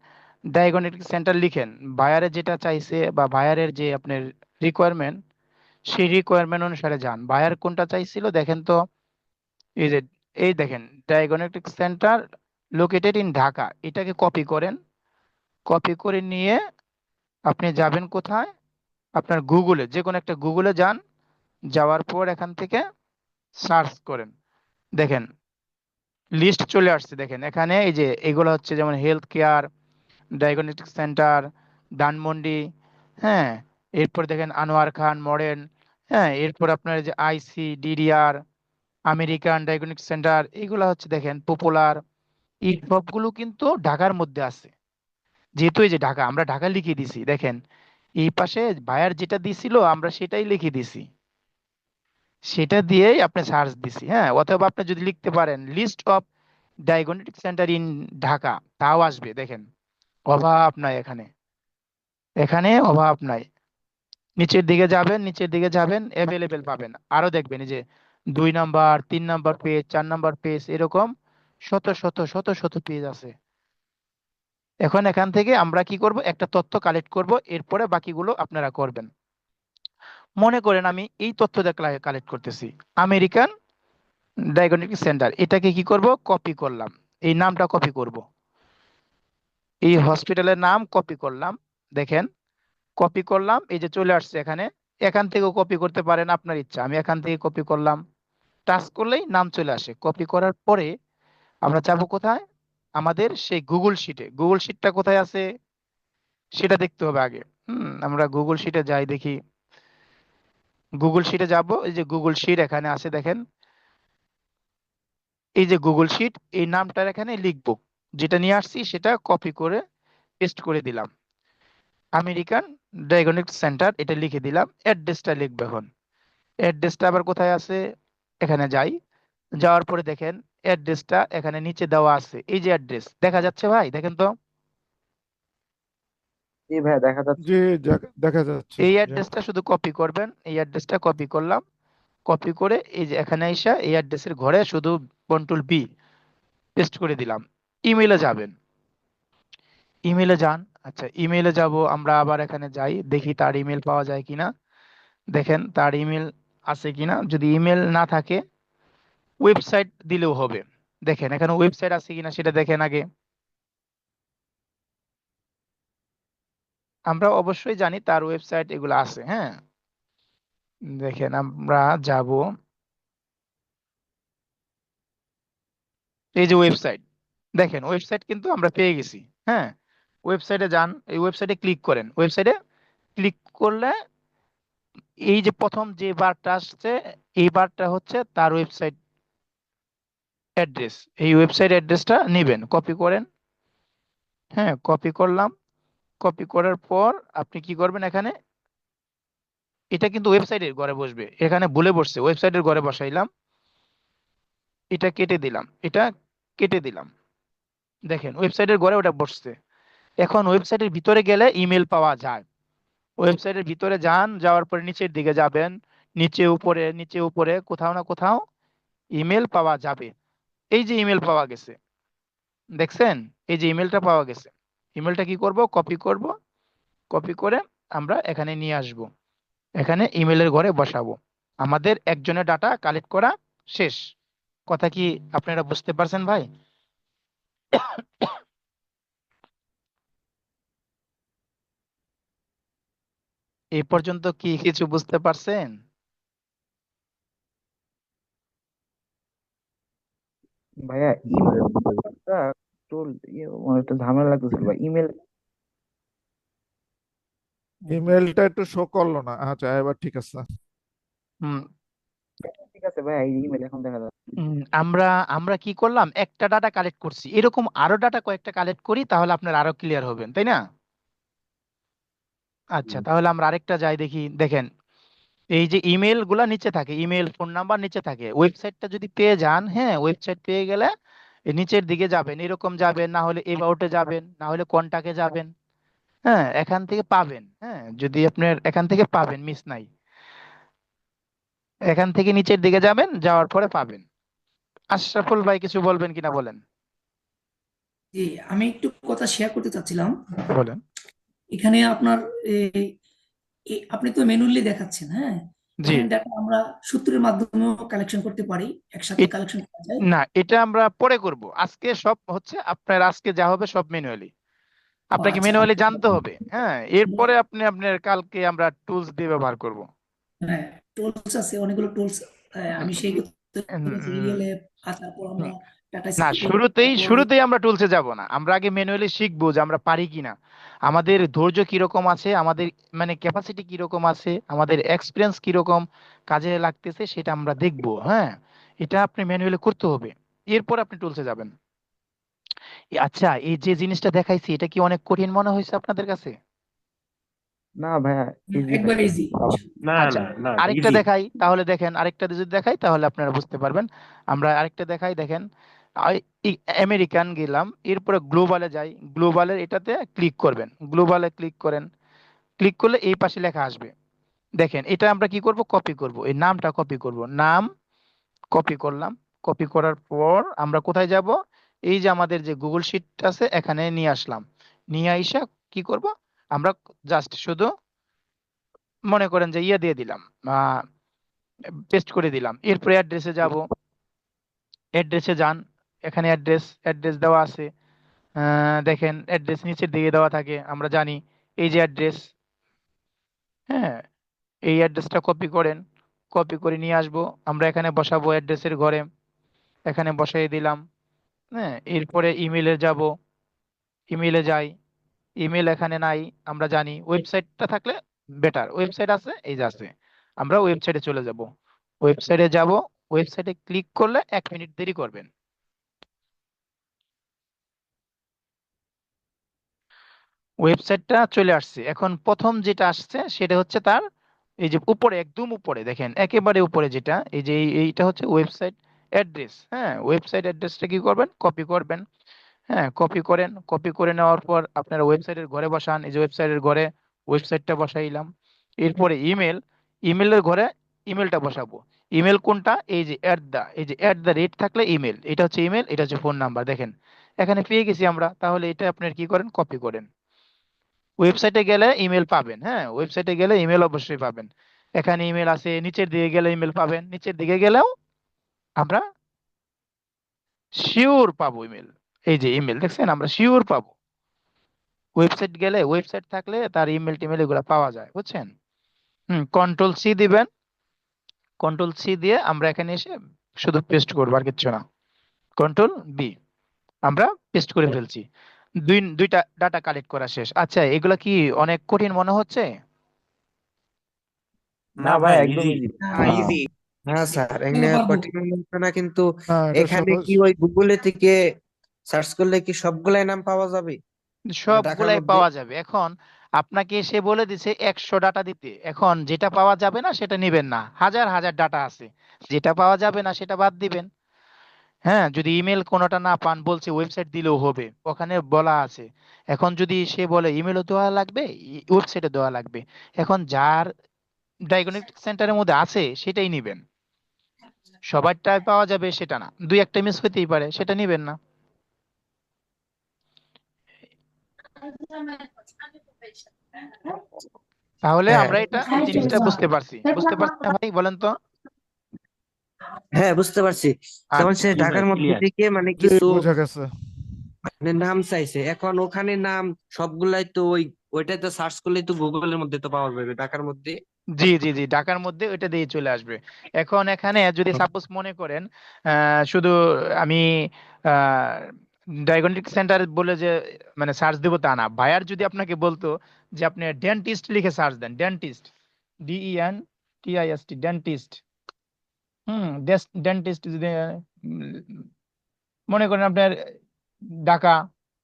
ডায়াগনস্টিক সেন্টার লিখেন। বায়ারের যেটা চাইছে বা বায়ারের যে আপনার রিকোয়ারমেন্ট, সেই রিকোয়ারমেন্ট অনুসারে যান। বায়ার কোনটা চাইছিল দেখেন তো, এই যে এই দেখেন diagnostic centre located in Dhaka, এটাকে কপি করেন। কপি করে নিয়ে আপনি যাবেন কোথায়, আপনার গুগলে, যে কোনো একটা গুগলে যান। যাওয়ার পর এখান থেকে সার্চ করেন। দেখেন লিস্ট চলে আসছে, দেখেন এখানে এই যে এগুলো হচ্ছে যেমন health care, diagnostic centre, Dhanmondi, হ্যাঁ। এরপর দেখেন আনোয়ার খান মডেল, হ্যাঁ। এরপর আপনার এই যে আইসি ডিডিআর, আমেরিকান ডায়াগনস্টিক সেন্টার, এগুলো হচ্ছে দেখেন পপুলার। এই সবগুলো কিন্তু ঢাকার মধ্যে আছে। যেহেতু এই যে ঢাকা, আমরা ঢাকা লিখে দিছি, দেখেন এই পাশে বায়ার যেটা দিছিল আমরা সেটাই লিখে দিছি, সেটা দিয়েই আপনি সার্চ দিছি, হ্যাঁ। অথবা আপনি যদি লিখতে পারেন list of diagnostic centre in Dhaka, তাও আসবে। দেখেন অভাব নাই এখানে, এখানে অভাব নাই। নিচের দিকে যাবেন, নিচের দিকে যাবেন, অ্যাভেলেবেল পাবেন। আরো দেখবেন এই যে 2 number, 3 number page, 4 number page, এরকম শত শত শত শত পেজ আছে। এখন এখান থেকে আমরা কি করব, একটা তথ্য কালেক্ট করব, এরপরে বাকিগুলো আপনারা করবেন। মনে করেন আমি এই তথ্যটা কালেক্ট করতেছি, আমেরিকান ডায়াগনস্টিক সেন্টার, এটাকে কি করব, কপি করলাম। এই নামটা কপি করব, এই হসপিটালের নাম কপি করলাম। দেখেন কপি করলাম, এই যে চলে আসছে এখানে। এখান থেকেও কপি করতে পারেন, আপনার ইচ্ছা। আমি এখান থেকে কপি করলাম, টাচ করলেই নাম চলে আসে। কপি করার পরে আমরা যাব কোথায়, আমাদের সেই গুগল শিটে। গুগল শিটটা কোথায় আছে সেটা দেখতে হবে আগে। আমরা গুগল শিটে যাই, দেখি। গুগল শিটে যাব, এই যে গুগল শিট এখানে আছে দেখেন, এই যে গুগল শিট, এই নামটা এখানে লিখবো। যেটা নিয়ে আসছি সেটা কপি করে পেস্ট করে দিলাম, আমেরিকান ডায়াগনস্টিক সেন্টার, এটা লিখে দিলাম। অ্যাড্রেসটা লিখবো এখন। অ্যাড্রেসটা আবার কোথায় আছে, এখানে যাই। যাওয়ার পরে দেখেন অ্যাড্রেসটা এখানে নিচে দেওয়া আছে। এই যে অ্যাড্রেস দেখা যাচ্ছে ভাই, দেখেন তো। জি ভাইয়া, দেখা যাচ্ছে। জি, দেখা যাচ্ছে। এই জি। অ্যাড্রেসটা শুধু কপি করবেন, এই অ্যাড্রেসটা কপি করলাম। কপি করে এই যে এখানে এসে এই অ্যাড্রেসের ঘরে শুধু কন্ট্রোল বি পেস্ট করে দিলাম। ইমেইলে যাবেন, ইমেইলে যান। আচ্ছা ইমেইলে যাব, আমরা আবার এখানে যাই, দেখি তার ইমেল পাওয়া যায় কিনা। দেখেন তার ইমেল আছে কিনা, যদি ইমেল না থাকে ওয়েবসাইট দিলেও হবে। দেখেন এখানে ওয়েবসাইট আছে কিনা সেটা দেখেন আগে। আমরা অবশ্যই জানি তার ওয়েবসাইট এগুলো আছে, হ্যাঁ। দেখেন আমরা যাব, এই যে ওয়েবসাইট, দেখেন ওয়েবসাইট কিন্তু আমরা পেয়ে গেছি, হ্যাঁ। ওয়েবসাইটে যান, এই ওয়েবসাইটে ক্লিক করেন, ওয়েবসাইটে ক্লিক করলে এই যে প্রথম যে বারটা আসছে, এই বারটা হচ্ছে তার ওয়েবসাইট অ্যাড্রেস। এই ওয়েবসাইট অ্যাড্রেসটা নেবেন, কপি করেন, হ্যাঁ কপি করলাম। কপি করার পর আপনি কি করবেন, এখানে এটা কিন্তু ওয়েবসাইটের ঘরে বসবে, এখানে ভুলে বসছে, ওয়েবসাইটের ঘরে বসাইলাম, এটা কেটে দিলাম, এটা কেটে দিলাম। দেখেন ওয়েবসাইটের ঘরে ওটা বসছে। এখন ওয়েবসাইটের ভিতরে গেলে ইমেল পাওয়া যায়। ওয়েবসাইটের ভিতরে যান, যাওয়ার পরে নিচের দিকে যাবেন, নিচে উপরে নিচে উপরে কোথাও না কোথাও ইমেল পাওয়া যাবে। এই যে ইমেল পাওয়া গেছে, দেখছেন, এই যে ইমেলটা পাওয়া গেছে। ইমেলটা কি করব, কপি করব, কপি করে আমরা এখানে নিয়ে আসব, এখানে ইমেলের ঘরে বসাবো। আমাদের একজনের ডাটা কালেক্ট করা শেষ। কথা কি আপনারা বুঝতে পারছেন ভাই? এই পর্যন্ত কি কিছু বুঝতে পারছেন? ভাইয়া ইমেলটা টুল একটা ঝামেলা লাগতেছিল ভাই, ইমেল। ইমেলটা একটু শো করলো না, আচ্ছা এবার ঠিক আছে। হুম। ঠিক আছে ভাইয়া, এই ইমেল এখন দেখা যাচ্ছে। আমরা আমরা কি করলাম, একটা ডাটা কালেক্ট করছি, এরকম আরো ডাটা কয়েকটা কালেক্ট করি, তাহলে আপনার আরো ক্লিয়ার হবেন, তাই না? আচ্ছা তাহলে আমরা আরেকটা যাই দেখি। দেখেন এই যে ইমেল গুলা নিচে থাকে, ইমেল ফোন নাম্বার নিচে থাকে। ওয়েবসাইটটা যদি পেয়ে যান, হ্যাঁ ওয়েবসাইট পেয়ে গেলে এই নিচের দিকে যাবেন, এরকম যাবেন, না হলে এবাউটে যাবেন, না হলে কন্টাক্টে যাবেন, হ্যাঁ এখান থেকে পাবেন, হ্যাঁ যদি আপনার এখান থেকে পাবেন, মিস নাই। এখান থেকে নিচের দিকে যাবেন, যাওয়ার পরে পাবেন। আশরাফুল ভাই কিছু বলবেন কিনা বলেন। জি, আমি একটু কথা শেয়ার করতে চাচ্ছিলাম। বলেন। এখানে আপনার আপনি তো ম্যানুয়ালি দেখাচ্ছেন, হ্যাঁ। জি। এখানে ডাটা আমরা সূত্রের মাধ্যমেও কালেকশন করতে পারি, একসাথে এ- কালেকশন করা যায়। না, এটা আমরা পরে করব, আজকে সব হচ্ছে আপনার, আজকে যা হবে সব ম্যানুয়ালি, ও আপনাকে আচ্ছা, ম্যানুয়ালি জানতে হবে, হ্যাঁ এরপরে আপনি আপনার কালকে আমরা টুলস দিয়ে ব্যবহার করব। হ্যাঁ, টুলস আছে অনেকগুলো টুলস। আমি সেই উম, সিরিয়াল অ্যাপ, আর তারপর আমরা উম, টাটা না, স্ক্রিপ্ট, শুরুতেই তারপর শুরুতেই আমরা টুলসে যাব না, আমরা আগে ম্যানুয়ালি শিখবো যে আমরা পারি কিনা, আমাদের ধৈর্য কিরকম আছে, আমাদের মানে ক্যাপাসিটি কিরকম আছে, আমাদের এক্সপিরিয়েন্স কিরকম কাজে লাগতেছে, সেটা আমরা দেখবো, হ্যাঁ। এটা আপনি ম্যানুয়ালি করতে হবে, এরপর আপনি টুলসে যাবেন। আচ্ছা, এই যে জিনিসটা দেখাইছি, এটা কি অনেক কঠিন মনে হয়েছে আপনাদের কাছে? না ভাইয়া, ইজি একবার ভাইয়া। ইজি। না আচ্ছা, না না, আরেকটা ইজি। দেখাই তাহলে, দেখেন আরেকটা যদি দেখাই তাহলে আপনারা বুঝতে পারবেন। আমরা আরেকটা দেখাই, দেখেন আমেরিকান গেলাম, এরপরে গ্লোবালে যাই, গ্লোবালের এটাতে ক্লিক করবেন, গ্লোবালে ক্লিক করেন, ক্লিক করলে এই পাশে লেখা আসবে। দেখেন এটা আমরা কি করব, কপি করব, এই নামটা কপি করব, নাম কপি করলাম। কপি করার পর আমরা কোথায় যাব, এই যে আমাদের যে গুগল শিট আছে এখানে নিয়ে আসলাম, নিয়ে আইসা কি করব, আমরা জাস্ট শুধু মনে করেন যে ইয়ে দিয়ে দিলাম, পেস্ট করে দিলাম। এরপরে অ্যাড্রেসে যাব, অ্যাড্রেসে যান, এখানে অ্যাড্রেস অ্যাড্রেস দেওয়া আছে। দেখেন অ্যাড্রেস নিচের দিকে দেওয়া থাকে, আমরা জানি। এই যে অ্যাড্রেস, হ্যাঁ এই অ্যাড্রেসটা কপি করেন, কপি করে নিয়ে আসবো, আমরা এখানে বসাবো অ্যাড্রেসের ঘরে, এখানে বসাই দিলাম, হ্যাঁ। এরপরে ইমেলে যাব, ইমেলে যাই, ইমেল এখানে নাই, আমরা জানি। ওয়েবসাইটটা থাকলে বেটার, ওয়েবসাইট আছে, এই যে আছে, আমরা ওয়েবসাইটে চলে যাব, ওয়েবসাইটে যাব, ওয়েবসাইটে ক্লিক করলে 1 মিনিট দেরি করবেন। ওয়েবসাইটটা চলে আসছে, এখন প্রথম যেটা আসছে সেটা হচ্ছে তার এই যে উপরে, একদম উপরে দেখেন, একেবারে উপরে যেটা, এই যে এইটা হচ্ছে ওয়েবসাইট অ্যাড্রেস, হ্যাঁ। ওয়েবসাইট অ্যাড্রেসটা কি করবেন, কপি করবেন, হ্যাঁ কপি করেন, কপি করে নেওয়ার পর আপনারা ওয়েবসাইটের ঘরে বসান, এই যে ওয়েবসাইটের ঘরে ওয়েবসাইটটা বসাইলাম। এরপরে ইমেল, ইমেলের ঘরে ইমেলটা বসাবো। ইমেল কোনটা, এই যে এই যে @, থাকলে ইমেল, এটা হচ্ছে ইমেল, এটা হচ্ছে ফোন নাম্বার। দেখেন এখানে পেয়ে গেছি আমরা, তাহলে এটা আপনার কি করেন, কপি করেন। ওয়েবসাইটে গেলে ইমেল পাবেন, হ্যাঁ ওয়েবসাইটে গেলে ইমেল অবশ্যই পাবেন। এখানে ইমেল আছে, নিচের দিকে গেলে ইমেল পাবেন, নিচের দিকে গেলেও আমরা শিওর পাবো ইমেল। এই যে ইমেল দেখছেন, আমরা শিওর পাবো। ওয়েবসাইট গেলে, ওয়েবসাইট থাকলে তার ইমেল টিমেল এগুলো পাওয়া যায়, বুঝছেন? কন্ট্রোল সি দিবেন, কন্ট্রোল সি দিয়ে আমরা এখানে এসে শুধু পেস্ট করবো, আর কিচ্ছু না। কন্ট্রোল বি, আমরা পেস্ট করে ফেলছি। দুইটা ডাটা কালেক্ট করা শেষ। আচ্ছা, এগুলা কি অনেক কঠিন মনে হচ্ছে? না ভাই, একদম ইজি। ইজি। হ্যাঁ স্যার, এগুলো এখানে পারবো। কঠিন মনে হচ্ছে না, কিন্তু না, এটা এখানে সহজ। কি ওই গুগলে থেকে সার্চ করলে কি সবগুলাই নাম পাওয়া যাবে মানে ঢাকার সবগুলাই মধ্যে? পাওয়া যাবে। এখন আপনাকে সে বলে দিছে 100 ডাটা দিতে, এখন যেটা পাওয়া যাবে না সেটা নিবেন না, হাজার হাজার ডাটা আছে, যেটা পাওয়া যাবে না সেটা বাদ দিবেন। হ্যাঁ, যদি ইমেল কোনোটা না পান, বলছে ওয়েবসাইট দিলেও হবে, ওখানে বলা আছে। এখন যদি সে বলে ইমেলও দেওয়া লাগবে, ওয়েবসাইটে দেওয়া লাগবে, এখন যার ডায়াগনস্টিক সেন্টারের মধ্যে আছে সেটাই নিবেন। সবারটাই পাওয়া যাবে সেটা না, দুই একটা মিস হতেই পারে, সেটা নিবেন না। তাহলে হ্যাঁ আমরা এটা জিনিসটা বুঝতে পারছি, বুঝতে পারছি না ভাই, বলেন তো? হ্যাঁ, বুঝতে পারছি। যেমন আচ্ছা, সে জি ভাই, ঢাকার মধ্যে ক্লিয়ার। থেকে মানে জি, কিছু বোঝা গেছে। মানে নাম চাইছে, এখন ওখানে নাম সবগুলাই তো ওইটাই তো সার্চ করলেই তো গুগলের মধ্যে তো পাওয়া যাবে ঢাকার মধ্যে। জি জি জি, ঢাকার মধ্যে ওইটা দিয়ে চলে আসবে। এখন এখানে যদি সাপোজ মনে করেন শুধু আমি ডায়াগনস্টিক সেন্টার বলে যে মানে সার্চ দেবো তা না, ভাইয়ার যদি আপনাকে বলতো যে আপনি ডেন্টিস্ট লিখে সার্চ দেন, ডেন্টিস্ট, DENTIST, ডেন্টিস্ট, ডেন্টিস্ট যদি মনে করেন আপনার ঢাকা,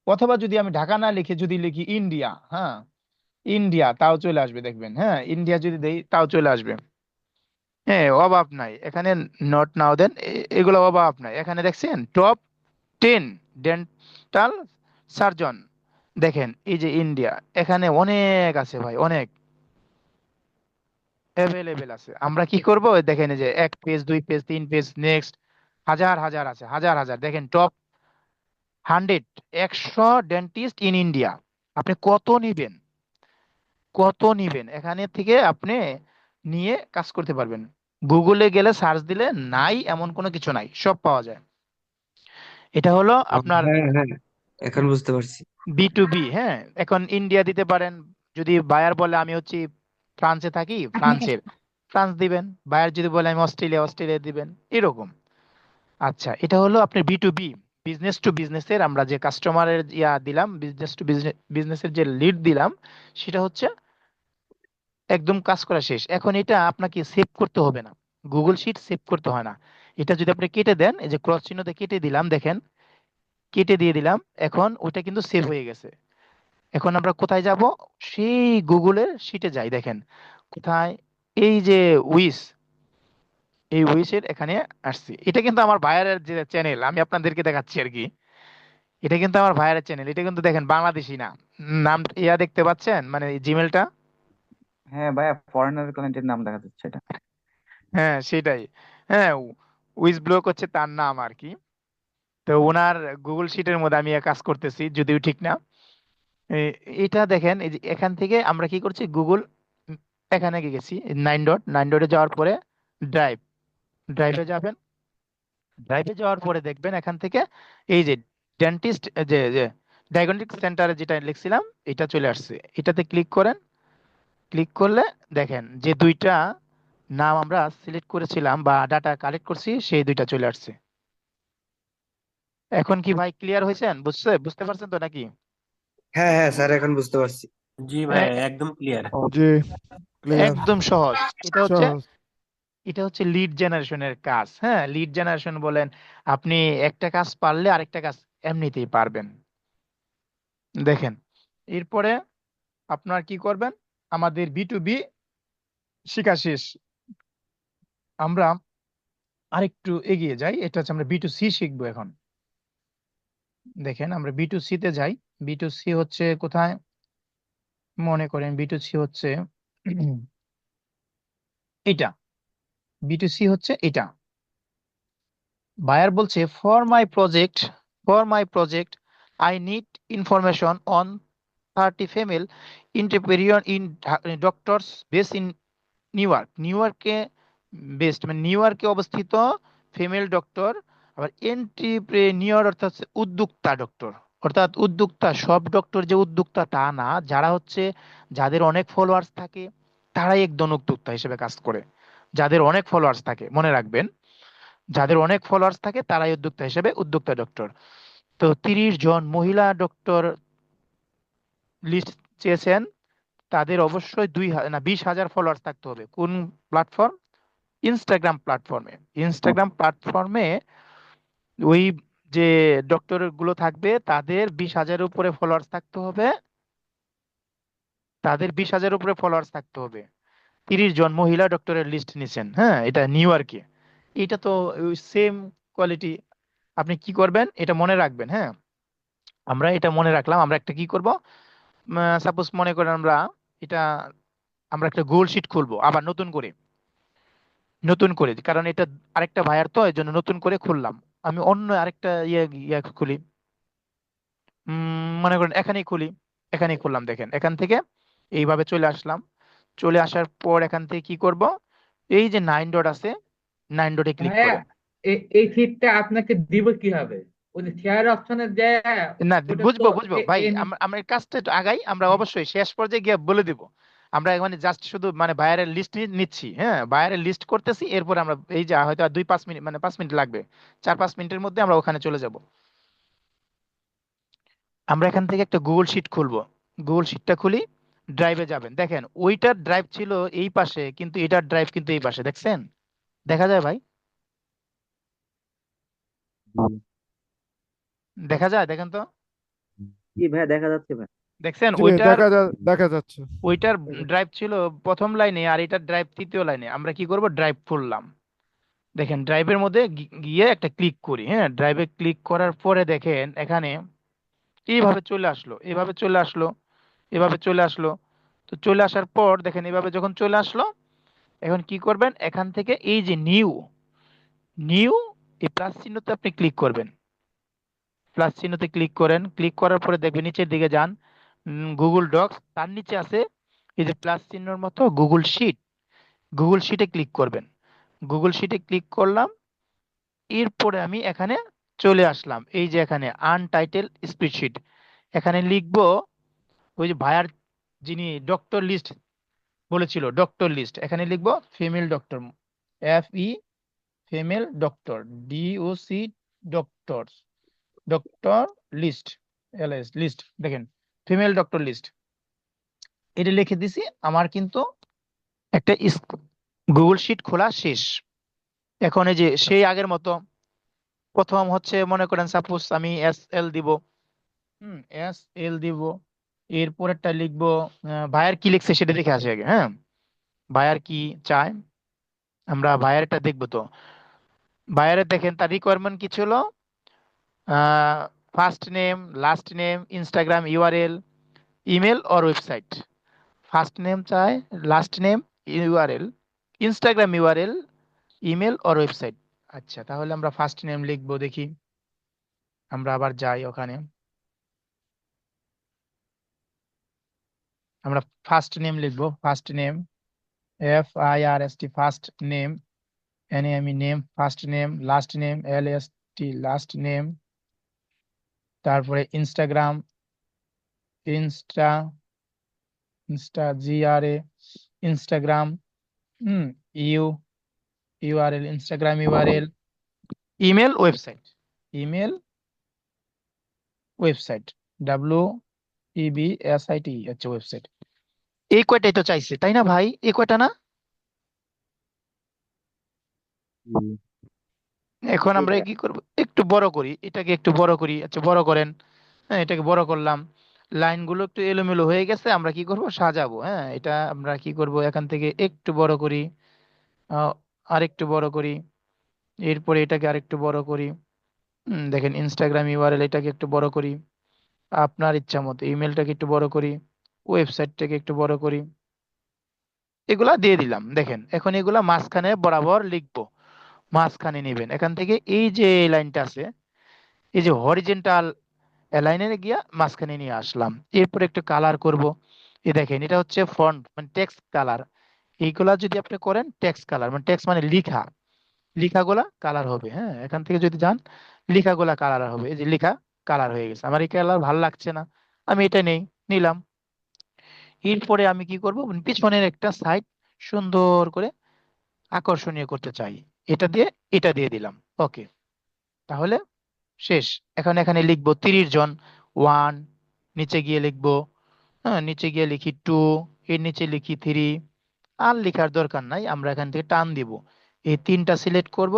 অথবা যদি আমি ঢাকা না লিখে যদি লিখি ইন্ডিয়া, হ্যাঁ ইন্ডিয়া, তাও চলে আসবে দেখবেন। হ্যাঁ, ইন্ডিয়া যদি দেই তাও চলে আসবে। হ্যাঁ, অভাব নাই এখানে। নট নাও দেন, এগুলো অভাব নাই। এখানে দেখছেন টপ 10 ডেন্টাল সার্জন, দেখেন এই যে ইন্ডিয়া, এখানে অনেক আছে ভাই, অনেক অ্যাভেলেবেল আছে। আমরা কি করব, ওই দেখেন এই যে 1 পেজ, 2 পেজ, 3 পেজ, নেক্সট, হাজার হাজার আছে, হাজার হাজার। দেখেন টপ 100, 100 ডেন্টিস্ট ইন ইন্ডিয়া। আপনি কত নিবেন, কত নিবেন এখানে থেকে আপনি নিয়ে কাজ করতে পারবেন। গুগলে গেলে সার্চ দিলে নাই এমন কোনো কিছু নাই, সব পাওয়া যায়। এটা হলো আপনার হ্যাঁ হ্যাঁ, এখন বুঝতে পারছি। B2B। হ্যাঁ, এখন ইন্ডিয়া দিতে পারেন। যদি বায়ার বলে আমি হচ্ছি ফ্রান্সে থাকি, আপনাকে ফ্রান্স দিবেন। বায়ার যদি বলে আমি অস্ট্রেলিয়া দিবেন, এরকম। আচ্ছা, এটা হলো আপনার B2B, বিজনেস টু বিজনেসের আমরা যে কাস্টমারের দিলাম, বিজনেস টু বিজনেসের যে লিড দিলাম, সেটা হচ্ছে একদম কাজ করা শেষ। এখন এটা আপনাকে সেভ করতে হবে না, গুগল শিট সেভ করতে হয় না। এটা যদি আপনি কেটে দেন, এই যে ক্রস চিহ্নতে কেটে দিলাম, দেখেন কেটে দিয়ে দিলাম, এখন ওটা কিন্তু সেভ হয়ে গেছে। এখন আমরা কোথায় যাব, সেই গুগলের শিটে যাই, দেখেন কোথায়, এই যে উইস, এই উইসের এখানে আসছি। এটা কিন্তু আমার ভাইয়ারের যে চ্যানেল, আমি আপনাদেরকে দেখাচ্ছি আর কি। এটা কিন্তু আমার ভাইয়ারের চ্যানেল, এটা কিন্তু দেখেন বাংলাদেশি না। নাম দেখতে পাচ্ছেন, মানে জিমেলটা। হ্যাঁ ভাইয়া, ফরেনার ক্লায়েন্টের নাম দেখা যাচ্ছে এটা। হ্যাঁ সেটাই। হ্যাঁ, উইস ব্লক হচ্ছে তার নাম আর কি। তো ওনার গুগল শিটের মধ্যে আমি কাজ করতেছি, যদিও ঠিক না। এটা দেখেন, এই যে এখান থেকে আমরা কি করছি, গুগল এখানে গেছি, 9 ডটে যাওয়ার পরে ড্রাইভ, ড্রাইভে যাবেন। ড্রাইভে যাওয়ার পরে দেখবেন এখান থেকে এই যে ডেন্টিস্ট, যে ডায়াগনস্টিক সেন্টারে যেটা লিখছিলাম, এটা চলে আসছে। এটাতে ক্লিক করেন, ক্লিক করলে দেখেন যে দুইটা নাম আমরা সিলেক্ট করেছিলাম বা ডাটা কালেক্ট করছি, সেই দুইটা চলে আসছে। এখন কি ভাই ক্লিয়ার হয়েছেন, বুঝতে পারছেন তো নাকি? হ্যাঁ হ্যাঁ স্যার, এখন বুঝতে পারছি। জি ভাই, এ- একদম ক্লিয়ার। জি, ক্লিয়ার। একদম সহজ। এটা হচ্ছে সহজ। এটা হচ্ছে লিড জেনারেশনের কাজ। হ্যাঁ, লিড জেনারেশন বলেন, আপনি একটা কাজ পারলে আরেকটা কাজ এমনিতেই পারবেন। দেখেন, এরপরে আপনার কি করবেন, আমাদের B2B শিখা শেষ। আমরা আরেকটু এগিয়ে যাই, এটা হচ্ছে আমরা B2C শিখবো এখন। দেখেন, আমরা B2C তে যাই। B2C হচ্ছে কোথায়, মনে করেন B2C হচ্ছে এটা, B2C হচ্ছে এটা। বায়ার বলছে for my project I need information on 30 female entrepreneur in doctors base in new ইয়র্কে, বেসড মানে নিউ ইয়র্কে অবস্থিত ফিমেল ডক্টর আবার এন্ট্রিপ্রেনিয়র অর্থাৎ হচ্ছে উদ্যোক্তা ডক্টর, অর্থাৎ উদ্যোক্তা সব ডক্টর যে উদ্যোক্তা তা না, যারা হচ্ছে যাদের অনেক ফলোয়ার্স থাকে তারাই একজন উদ্যোক্তা হিসেবে কাজ করে। যাদের অনেক ফলোয়ার্স থাকে, মনে রাখবেন, যাদের অনেক ফলোয়ার্স থাকে তারাই উদ্যোক্তা হিসেবে উদ্যোক্তা ডক্টর। তো 30 জন মহিলা ডক্টর লিস্ট চেয়েছেন, তাদের অবশ্যই 20,000 ফলোয়ার্স থাকতে হবে। কোন প্ল্যাটফর্ম? ইনস্টাগ্রাম প্ল্যাটফর্মে। ইনস্টাগ্রাম প্ল্যাটফর্মে ওই যে ডক্টর গুলো থাকবে তাদের 20,000-এর উপরে ফলোয়ার্স থাকতে হবে, তাদের 20,000-এর উপরে ফলোয়ার্স থাকতে হবে। 30 জন মহিলা ডক্টরের লিস্ট নিছেন, হ্যাঁ, এটা নিউ আর কি। এটা তো সেম কোয়ালিটি। আপনি কি করবেন এটা মনে রাখবেন, হ্যাঁ। আমরা এটা মনে রাখলাম। আমরা একটা কি করব, সাপোজ মনে করেন এটা আমরা একটা গুগল শিট খুলবো আবার নতুন করে, কারণ এটা আরেকটা ভাইয়ার তো এই জন্য নতুন করে খুললাম। আমি অন্য আরেকটা ইয়ে খুলি, মনে করেন এখানেই খুলি, এখানেই খুললাম। দেখেন এখান থেকে এইভাবে চলে আসলাম। চলে আসার পর এখান থেকে কি করব, এই যে 9 ডট আছে, 9 ডটে ক্লিক ভাইয়া, করেন। এই সিটটা আপনাকে দিব কিভাবে? ওই যে শেয়ার অপশনে যে, না, ওটা তো বুঝবো বুঝবো ভাই, আমরা এই কাজটা একটু আগাই, আমরা অবশ্যই শেষ পর্যায়ে গিয়ে বলে দিব। আমরা মানে জাস্ট শুধু মানে বায়ারের লিস্ট নিচ্ছি, হ্যাঁ, বায়ারের লিস্ট করতেছি, এরপর আমরা এই যে হয়তো আর 2-5 মিনিট, মানে 5 মিনিট লাগবে, 4-5 মিনিটের মধ্যে আমরা ওখানে চলে যাব। আমরা এখান থেকে একটা গুগল শিট খুলবো। গুগল শিটটা খুলি, ড্রাইভে যাবেন। দেখেন ওইটার ড্রাইভ ছিল এই পাশে, কিন্তু এটার ড্রাইভ কিন্তু এই পাশে, দেখছেন? দেখা যায় ভাই? দেখা যায়? দেখেন তো, জি ভাইয়া, দেখা যাচ্ছে ভাই। দেখছেন? জি ওইটার দেখা যাচ্ছে। ওইটার ড্রাইভ ছিল প্রথম লাইনে, আর এটার ড্রাইভ তৃতীয় লাইনে। আমরা কি করব, ড্রাইভ খুললাম। দেখেন ড্রাইভের মধ্যে গিয়ে একটা ক্লিক করি, হ্যাঁ, ড্রাইভে ক্লিক করার পরে দেখেন এখানে এইভাবে চলে আসলো, এভাবে চলে আসলো, এভাবে চলে আসলো। তো চলে আসার পর দেখেন এভাবে যখন চলে আসলো, এখন কি করবেন, এখান থেকে এই যে নিউ, নিউ, এই প্লাস চিহ্নতে আপনি ক্লিক করবেন। প্লাস চিহ্নতে ক্লিক করেন, ক্লিক করার পরে দেখবেন নিচের দিকে যান, গুগল ডক্স, তার নিচে আছে এই যে প্লাস চিহ্নর মতো গুগল শিট। গুগল শিটে ক্লিক করবেন। গুগল শিটে ক্লিক করলাম, এরপরে আমি এখানে চলে আসলাম, এই যে এখানে আনটাইটেল স্প্রেডশিট। এখানে লিখবো ওই যে ভাইয়ার যিনি ডক্টর লিস্ট বলেছিল, ডক্টর লিস্ট, এখানে লিখবো female doctor, FE, female doctor, DOC, doctor, doctor list, LS list. দেখেন ফিমেল ডক্টর লিস্ট, এটা লিখে দিছি। আমার কিন্তু একটা গুগল শিট খোলা শেষ। এখন এই যে সেই আগের মতো প্রথম হচ্ছে মনে করেন সাপোজ আমি SL দিব, SL দিব, এরপরেরটা লিখবো ভাইয়ার কি লিখছে সেটা দেখে আসি আগে, হ্যাঁ, ভাইয়ার কি চায়, আমরা ভাইয়ারটা দেখবো। তো ভাইয়ারের দেখেন তার রিকোয়ারমেন্ট কি ছিল, first name, last name, Instagram URL, email or website. First name চায়, last name, URL, Instagram URL, email or website. আচ্ছা, তাহলে আমরা ফার্স্ট নেম লিখবো, দেখি, আমরা আবার যাই ওখানে, আমরা ফার্স্ট নেম লিখবো। First name, FIRST, first name, NAME name, first name, last name, LAST, last name, তারপরে Instagram, insta, GRA, Instagram, hmm, U, URL, Instagram URL, email, website, email, website, WEBSIT, আচ্ছা ওয়েবসাইট। এই কয়টাই তো চাইছে, তাই না ভাই? এই কয়টা না? এখন আমরা কি করব, একটু বড় করি এটাকে, একটু বড় করি। আচ্ছা বড় করেন, হ্যাঁ, এটাকে বড় করলাম। লাইনগুলো একটু এলোমেলো হয়ে গেছে, আমরা কি করব, সাজাবো। হ্যাঁ, এটা আমরা কি করব, এখান থেকে একটু বড় করি, আহ, আরেকটু বড় করি, এরপরে এটাকে আরেকটু বড় করি। দেখেন ইনস্টাগ্রাম ইউআরএল, এটাকে একটু বড় করি, আপনার ইচ্ছা মতো। ইমেলটাকে একটু বড় করি, ওয়েবসাইটটাকে একটু বড় করি, এগুলা দিয়ে দিলাম। দেখেন এখন এগুলা মাঝখানে বরাবর লিখবো, মাঝখানে নেবেন। এখান থেকে এই যে লাইনটা আছে, এই যে হরিজেন্টাল লাইনে গিয়া মাঝখানে নিয়ে আসলাম। এরপর একটু কালার করব। এই দেখেন এটা হচ্ছে ফন্ট, মানে টেক্সট কালার। এইগুলা যদি আপনি করেন টেক্সট কালার, মানে টেক্সট মানে লিখা, লেখাগুলা কালার হবে। হ্যাঁ, এখান থেকে যদি যান লেখাগুলা কালার হবে। এই যে লেখা কালার হয়ে গেছে, আমার এই কালার ভালো লাগছে না, আমি এটা নিলাম। এরপরে আমি কি করব, পিছনের একটা সাইড সুন্দর করে আকর্ষণীয় করতে চাই, এটা দিয়ে এটা দিয়ে দিলাম। ওকে, তাহলে শেষ। এখন এখানে লিখবো 30 জন, 1, নিচে গিয়ে লিখবো, হ্যাঁ নিচে গিয়ে লিখি 2, এর নিচে লিখি 3। আর লেখার দরকার নাই, আমরা এখান থেকে টান দিব। এই 3টা সিলেক্ট করব,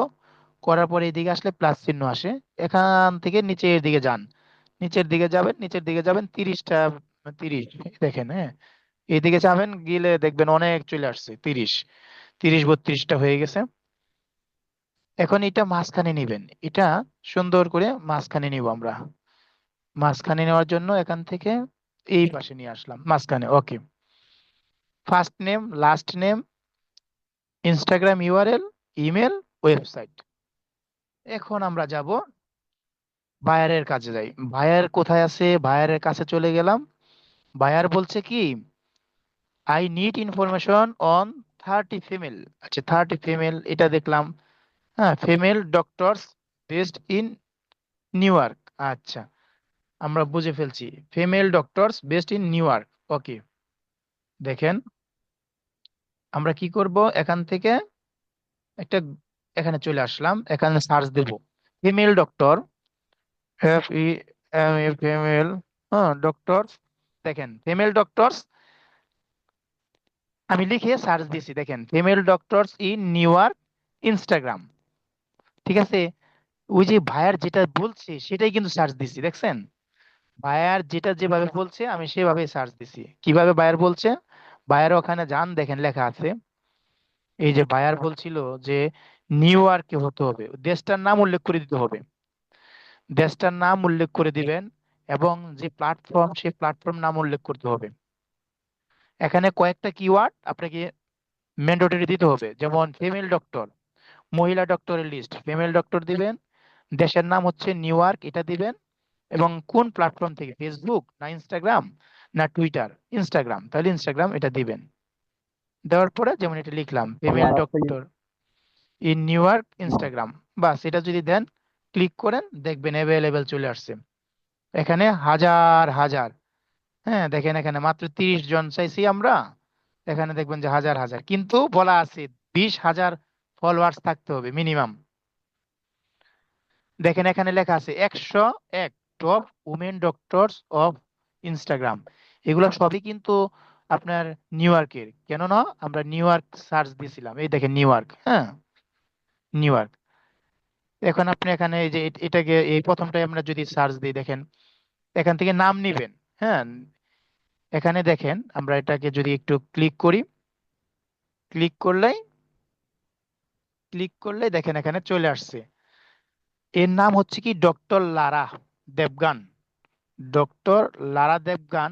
করার পরে এদিকে আসলে প্লাস চিহ্ন আসে, এখান থেকে নিচের দিকে যান, নিচের দিকে যাবেন, নিচের দিকে যাবেন 30টা, 30 দেখেন। হ্যাঁ, এদিকে যাবেন, গেলে দেখবেন অনেক চলে আসছে, 30, 32টা হয়ে গেছে। এখন এটা মাঝখানে নিবেন, এটা সুন্দর করে মাঝখানে নিব আমরা। মাঝখানে নেওয়ার জন্য এখান থেকে এই পাশে নিয়ে আসলাম মাঝখানে। Okay, first name, last name, Instagram URL, email, website. এখন আমরা যাব বায়ারের কাছে, যাই। বায়ার কোথায় আছে, বায়ারের কাছে চলে গেলাম। বায়ার বলছে কি, I need information on 30 female. আচ্ছা, 30 ফিমেল এটা দেখলাম। হ্যাঁ, female doctors based in New York. আচ্ছা, আমরা বুঝে ফেলছি, female doctors based in New York. Okay, দেখেন আমরা কি করব, এখান থেকে একটা, এখানে চলে আসলাম, এখানে সার্চ দেব ফিমেল ডক্টর, FEMA ফিমেল, হ্যাঁ ডক্টরস। দেখেন ফিমেল ডক্টরস, আমি লিখে সার্চ দিছি, দেখেন female doctors in New York, Instagram. ঠিক আছে, ওই যে ভাইয়ার যেটা বলছে সেটাই কিন্তু সার্চ দিছি, দেখছেন? বায়ার যেটা যেভাবে বলছে আমি সেভাবে সার্চ দিছি। কিভাবে বায়ার বলছে, বায়ার ওখানে যান, দেখেন লেখা আছে, এই যে বায়ার বলছিল যে নিউ ইয়র্কে হতে হবে, দেশটার নাম উল্লেখ করে দিতে হবে, দেশটার নাম উল্লেখ করে দিবেন, এবং যে প্ল্যাটফর্ম সেই প্ল্যাটফর্ম নাম উল্লেখ করতে হবে। এখানে কয়েকটা কিওয়ার্ড আপনাকে ম্যান্ডেটরি দিতে হবে, যেমন ফিমেল ডক্টর, মহিলা ডক্টরের লিস্ট, ফিমেল ডক্টর দিবেন, দেশের নাম হচ্ছে নিউ ইয়র্ক এটা দিবেন, এবং কোন প্ল্যাটফর্ম থেকে, ফেসবুক না ইনস্টাগ্রাম না টুইটার, ইনস্টাগ্রাম, তাহলে ইনস্টাগ্রাম এটা দিবেন। দেওয়ার পরে যেমন এটা লিখলাম female doctor in New York, Instagram, বাস এটা যদি দেন, ক্লিক করেন, দেখবেন অ্যাভেলেবেল চলে আসছে। এখানে হাজার হাজার, হ্যাঁ দেখেন এখানে মাত্র 30 জন চাইছি আমরা, এখানে দেখবেন যে হাজার হাজার, কিন্তু বলা আছে 20,000 ফলোয়ার্স থাকতে হবে মিনিমাম। দেখেন এখানে লেখা আছে 101 top women doctors of Instagram. এগুলো সবই কিন্তু আপনার নিউ ইয়র্কের, কেননা আমরা নিউ ইয়র্ক সার্চ দিয়েছিলাম, এই দেখেন নিউ ইয়র্ক, হ্যাঁ নিউ ইয়র্ক। এখন আপনি এখানে এই যে এটাকে, এই প্রথমটাই আমরা যদি সার্চ দিই, দেখেন এখান থেকে নাম নিবেন। হ্যাঁ, এখানে দেখেন আমরা এটাকে যদি একটু ক্লিক করি, ক্লিক করলেই, ক্লিক করলেই দেখেন এখানে চলে আসছে, এর নাম হচ্ছে কি ডক্টর লারা দেবগান, ডক্টর লারা দেবগান।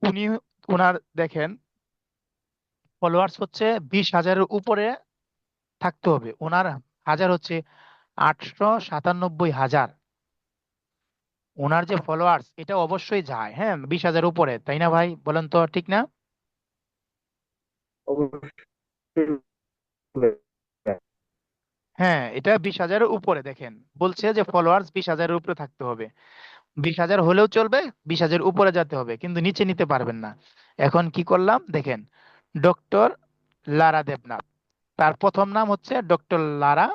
উনি, ওনার দেখেন ফলোয়ার্স হচ্ছে 20,000-এর উপরে থাকতে হবে, ওনার হাজার হচ্ছে 897,000। ওনার যে ফলোয়ার্স এটা অবশ্যই যায়, হ্যাঁ 20,000 উপরে, তাই না ভাই, বলেন তো ঠিক না? অবশ্যই। হ্যাঁ, এটা 20,000-এর উপরে, দেখেন বলছে যে ফলোয়ার্স 20,000-এর উপরে থাকতে হবে, 20,000 হলেও চলবে, 20,000 উপরে যেতে হবে, কিন্তু নিচে নিতে পারবেন না। এখন কি করলাম, দেখেন ডক্টর লারা দেবনাথ, তার প্রথম নাম হচ্ছে ডক্টর লারা,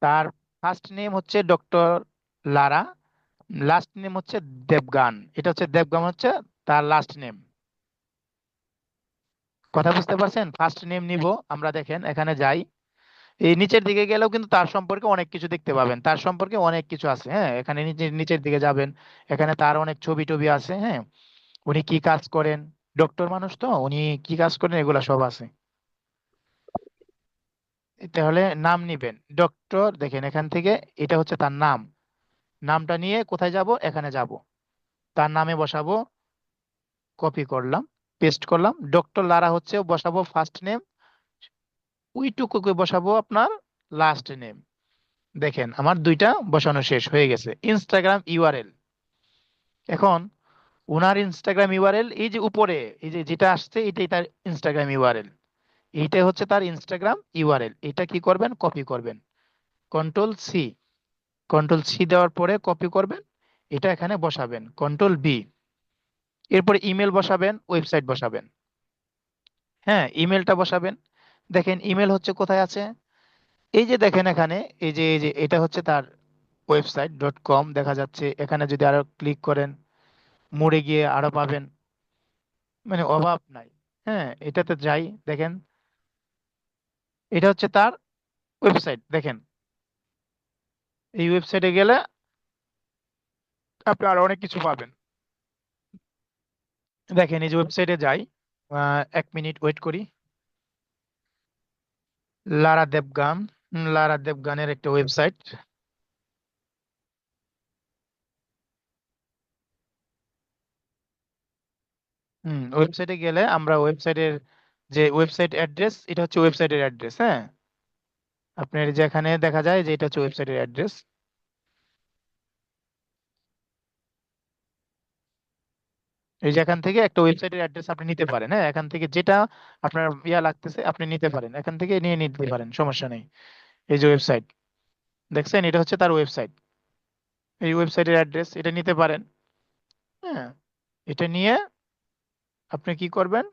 তার ফার্স্ট নেম হচ্ছে ডক্টর লারা, লাস্ট নেম হচ্ছে দেবগান, এটা হচ্ছে দেবগান হচ্ছে তার লাস্ট নেম। কথা বুঝতে পারছেন? ফার্স্ট নেম নিব আমরা, দেখেন এখানে যাই, এই নিচের দিকে গেলেও কিন্তু তার সম্পর্কে অনেক কিছু দেখতে পাবেন, তার সম্পর্কে অনেক কিছু আছে। হ্যাঁ, এখানে নিচের দিকে যাবেন, এখানে তার অনেক ছবি টবি আছে। হ্যাঁ, উনি কি কাজ করেন, ডক্টর মানুষ তো, উনি কি কাজ করেন এগুলা সব আছে। তাহলে নাম নিবেন ডক্টর, দেখেন এখান থেকে এটা হচ্ছে তার নাম, নামটা নিয়ে কোথায় যাব, এখানে যাব, তার নামে বসাবো, কপি করলাম, পেস্ট করলাম, ডক্টর লারা হচ্ছে বসাবো ফার্স্ট নেম, ওইটুকুকে বসাবো আপনার লাস্ট নেম। দেখেন আমার দুইটা বসানো শেষ হয়ে গেছে। ইনস্টাগ্রাম ইউআরএল, এখন ওনার ইনস্টাগ্রাম ইউআরএল এই যে উপরে এই যে যেটা আসছে এটাই তার ইনস্টাগ্রাম ইউআরএল, এইটাই হচ্ছে তার ইনস্টাগ্রাম ইউআরএল। এটা কি করবেন, কপি করবেন, কন্ট্রোল সি, কন্ট্রোল সি দেওয়ার পরে কপি করবেন, এটা এখানে বসাবেন, কন্ট্রোল বি, এরপরে ইমেল বসাবেন, ওয়েবসাইট বসাবেন। হ্যাঁ, ইমেলটা বসাবেন। দেখেন ইমেল হচ্ছে কোথায় আছে, এই যে দেখেন এখানে, এই যে এটা হচ্ছে তার website.com দেখা যাচ্ছে। এখানে যদি আরো ক্লিক করেন, মোড়ে গিয়ে আরো পাবেন, মানে অভাব নাই। হ্যাঁ, এটাতে যাই, দেখেন এটা হচ্ছে তার ওয়েবসাইট। দেখেন এই ওয়েবসাইটে গেলে আপনি আরো অনেক কিছু পাবেন। দেখেন এই যে ওয়েবসাইটে যাই, 1 মিনিট ওয়েট করি। লারা দেবগান, লারা দেবগানের একটা ওয়েবসাইট। ওয়েবসাইটে গেলে আমরা ওয়েবসাইটের যে ওয়েবসাইট অ্যাড্রেস, এটা হচ্ছে ওয়েবসাইটের অ্যাড্রেস। হ্যাঁ, আপনার যেখানে দেখা যায় যে এটা হচ্ছে ওয়েবসাইটের অ্যাড্রেস। এই যে এখান থেকে একটা ওয়েবসাইটের অ্যাড্রেস আপনি নিতে পারেন। হ্যাঁ, এখান থেকে যেটা আপনার লাগতেছে আপনি নিতে পারেন, এখান থেকে নিয়ে নিতে পারেন, সমস্যা নেই। এই যে ওয়েবসাইট দেখছেন, এটা হচ্ছে তার ওয়েবসাইট, এই ওয়েবসাইটের অ্যাড্রেস, এটা নিতে পারেন। হ্যাঁ, এটা নিয়ে আপনি কি করবেন,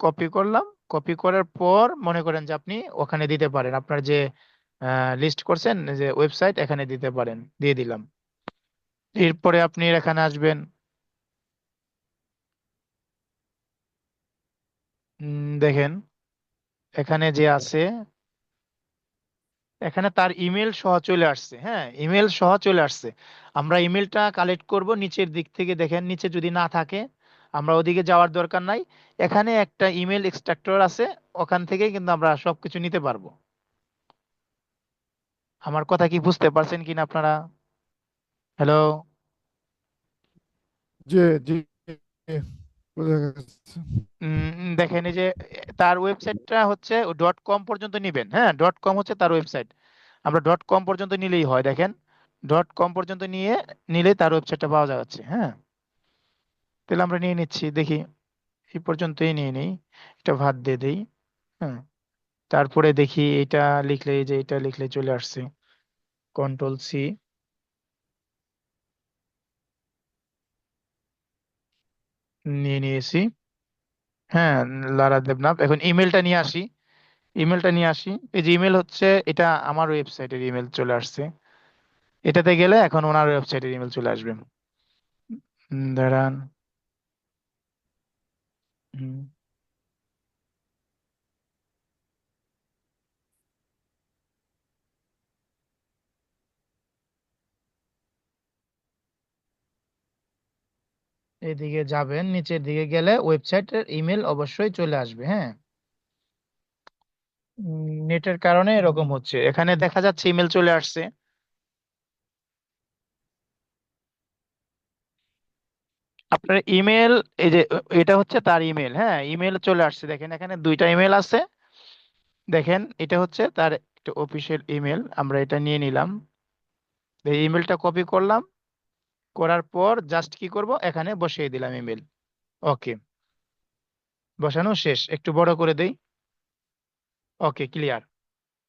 কপি করলাম, কপি করার পর মনে করেন যে আপনি ওখানে দিতে পারেন, আপনার যে লিস্ট করছেন যে ওয়েবসাইট, এখানে দিতে পারেন, দিয়ে দিলাম। এরপরে আপনি এখানে আসবেন, দেখেন এখানে যে আছে, এখানে তার ইমেল সহ চলে আসছে। হ্যাঁ, ইমেল সহ চলে আসছে। আমরা ইমেলটা কালেক্ট করব নিচের দিক থেকে, দেখেন নিচে যদি না থাকে আমরা ওদিকে যাওয়ার দরকার নাই, এখানে একটা ইমেল এক্সট্রাক্টর আছে, ওখান থেকে কিন্তু আমরা সবকিছু নিতে পারবো। আমার কথা কি বুঝতে পারছেন কিনা আপনারা? হ্যালো? জি জি বোঝা গেছে। দেখেন এই যে তার ওয়েবসাইটটা হচ্ছে .com পর্যন্ত নিবেন। হ্যাঁ, .com হচ্ছে তার ওয়েবসাইট, আমরা .com পর্যন্ত নিলেই হয়। দেখেন .com পর্যন্ত নিলেই তার ওয়েবসাইটটা পাওয়া যাচ্ছে। হ্যাঁ, তাহলে আমরা নিয়ে নিচ্ছি, দেখি এই পর্যন্তই নিয়ে নিই, এটা ভাত দিয়ে দেই। হ্যাঁ, তারপরে দেখি এটা লিখলে, এই যে এটা লিখলে চলে আসছে, কন্ট্রোল সি, নিয়ে নিয়েছি। হ্যাঁ, লারা দেবনাথ। এখন ইমেলটা নিয়ে আসি, ইমেলটা নিয়ে আসি। এই যে ইমেল হচ্ছে এটা আমার ওয়েবসাইটের ইমেল চলে আসছে, এটাতে গেলে এখন ওনার ওয়েবসাইটের ইমেল চলে আসবে। দাঁড়ান। হুম, এদিকে যাবেন, নিচের দিকে গেলে ওয়েবসাইটের ইমেল অবশ্যই চলে আসবে। হ্যাঁ, নেটের কারণে এরকম হচ্ছে, এখানে দেখা যাচ্ছে ইমেল চলে আসছে। আপনার ইমেল, এই যে এটা হচ্ছে তার ইমেল। হ্যাঁ, ইমেল চলে আসছে, দেখেন এখানে দুইটা ইমেল আছে। দেখেন এটা হচ্ছে তার একটা অফিসিয়াল ইমেল, আমরা এটা নিয়ে নিলাম, এই ইমেলটা কপি করলাম, করার পর জাস্ট কি করব, এখানে বসিয়ে দিলাম ইমেল। ওকে, বসানো শেষ, একটু বড় করে দেই। ওকে, ক্লিয়ার।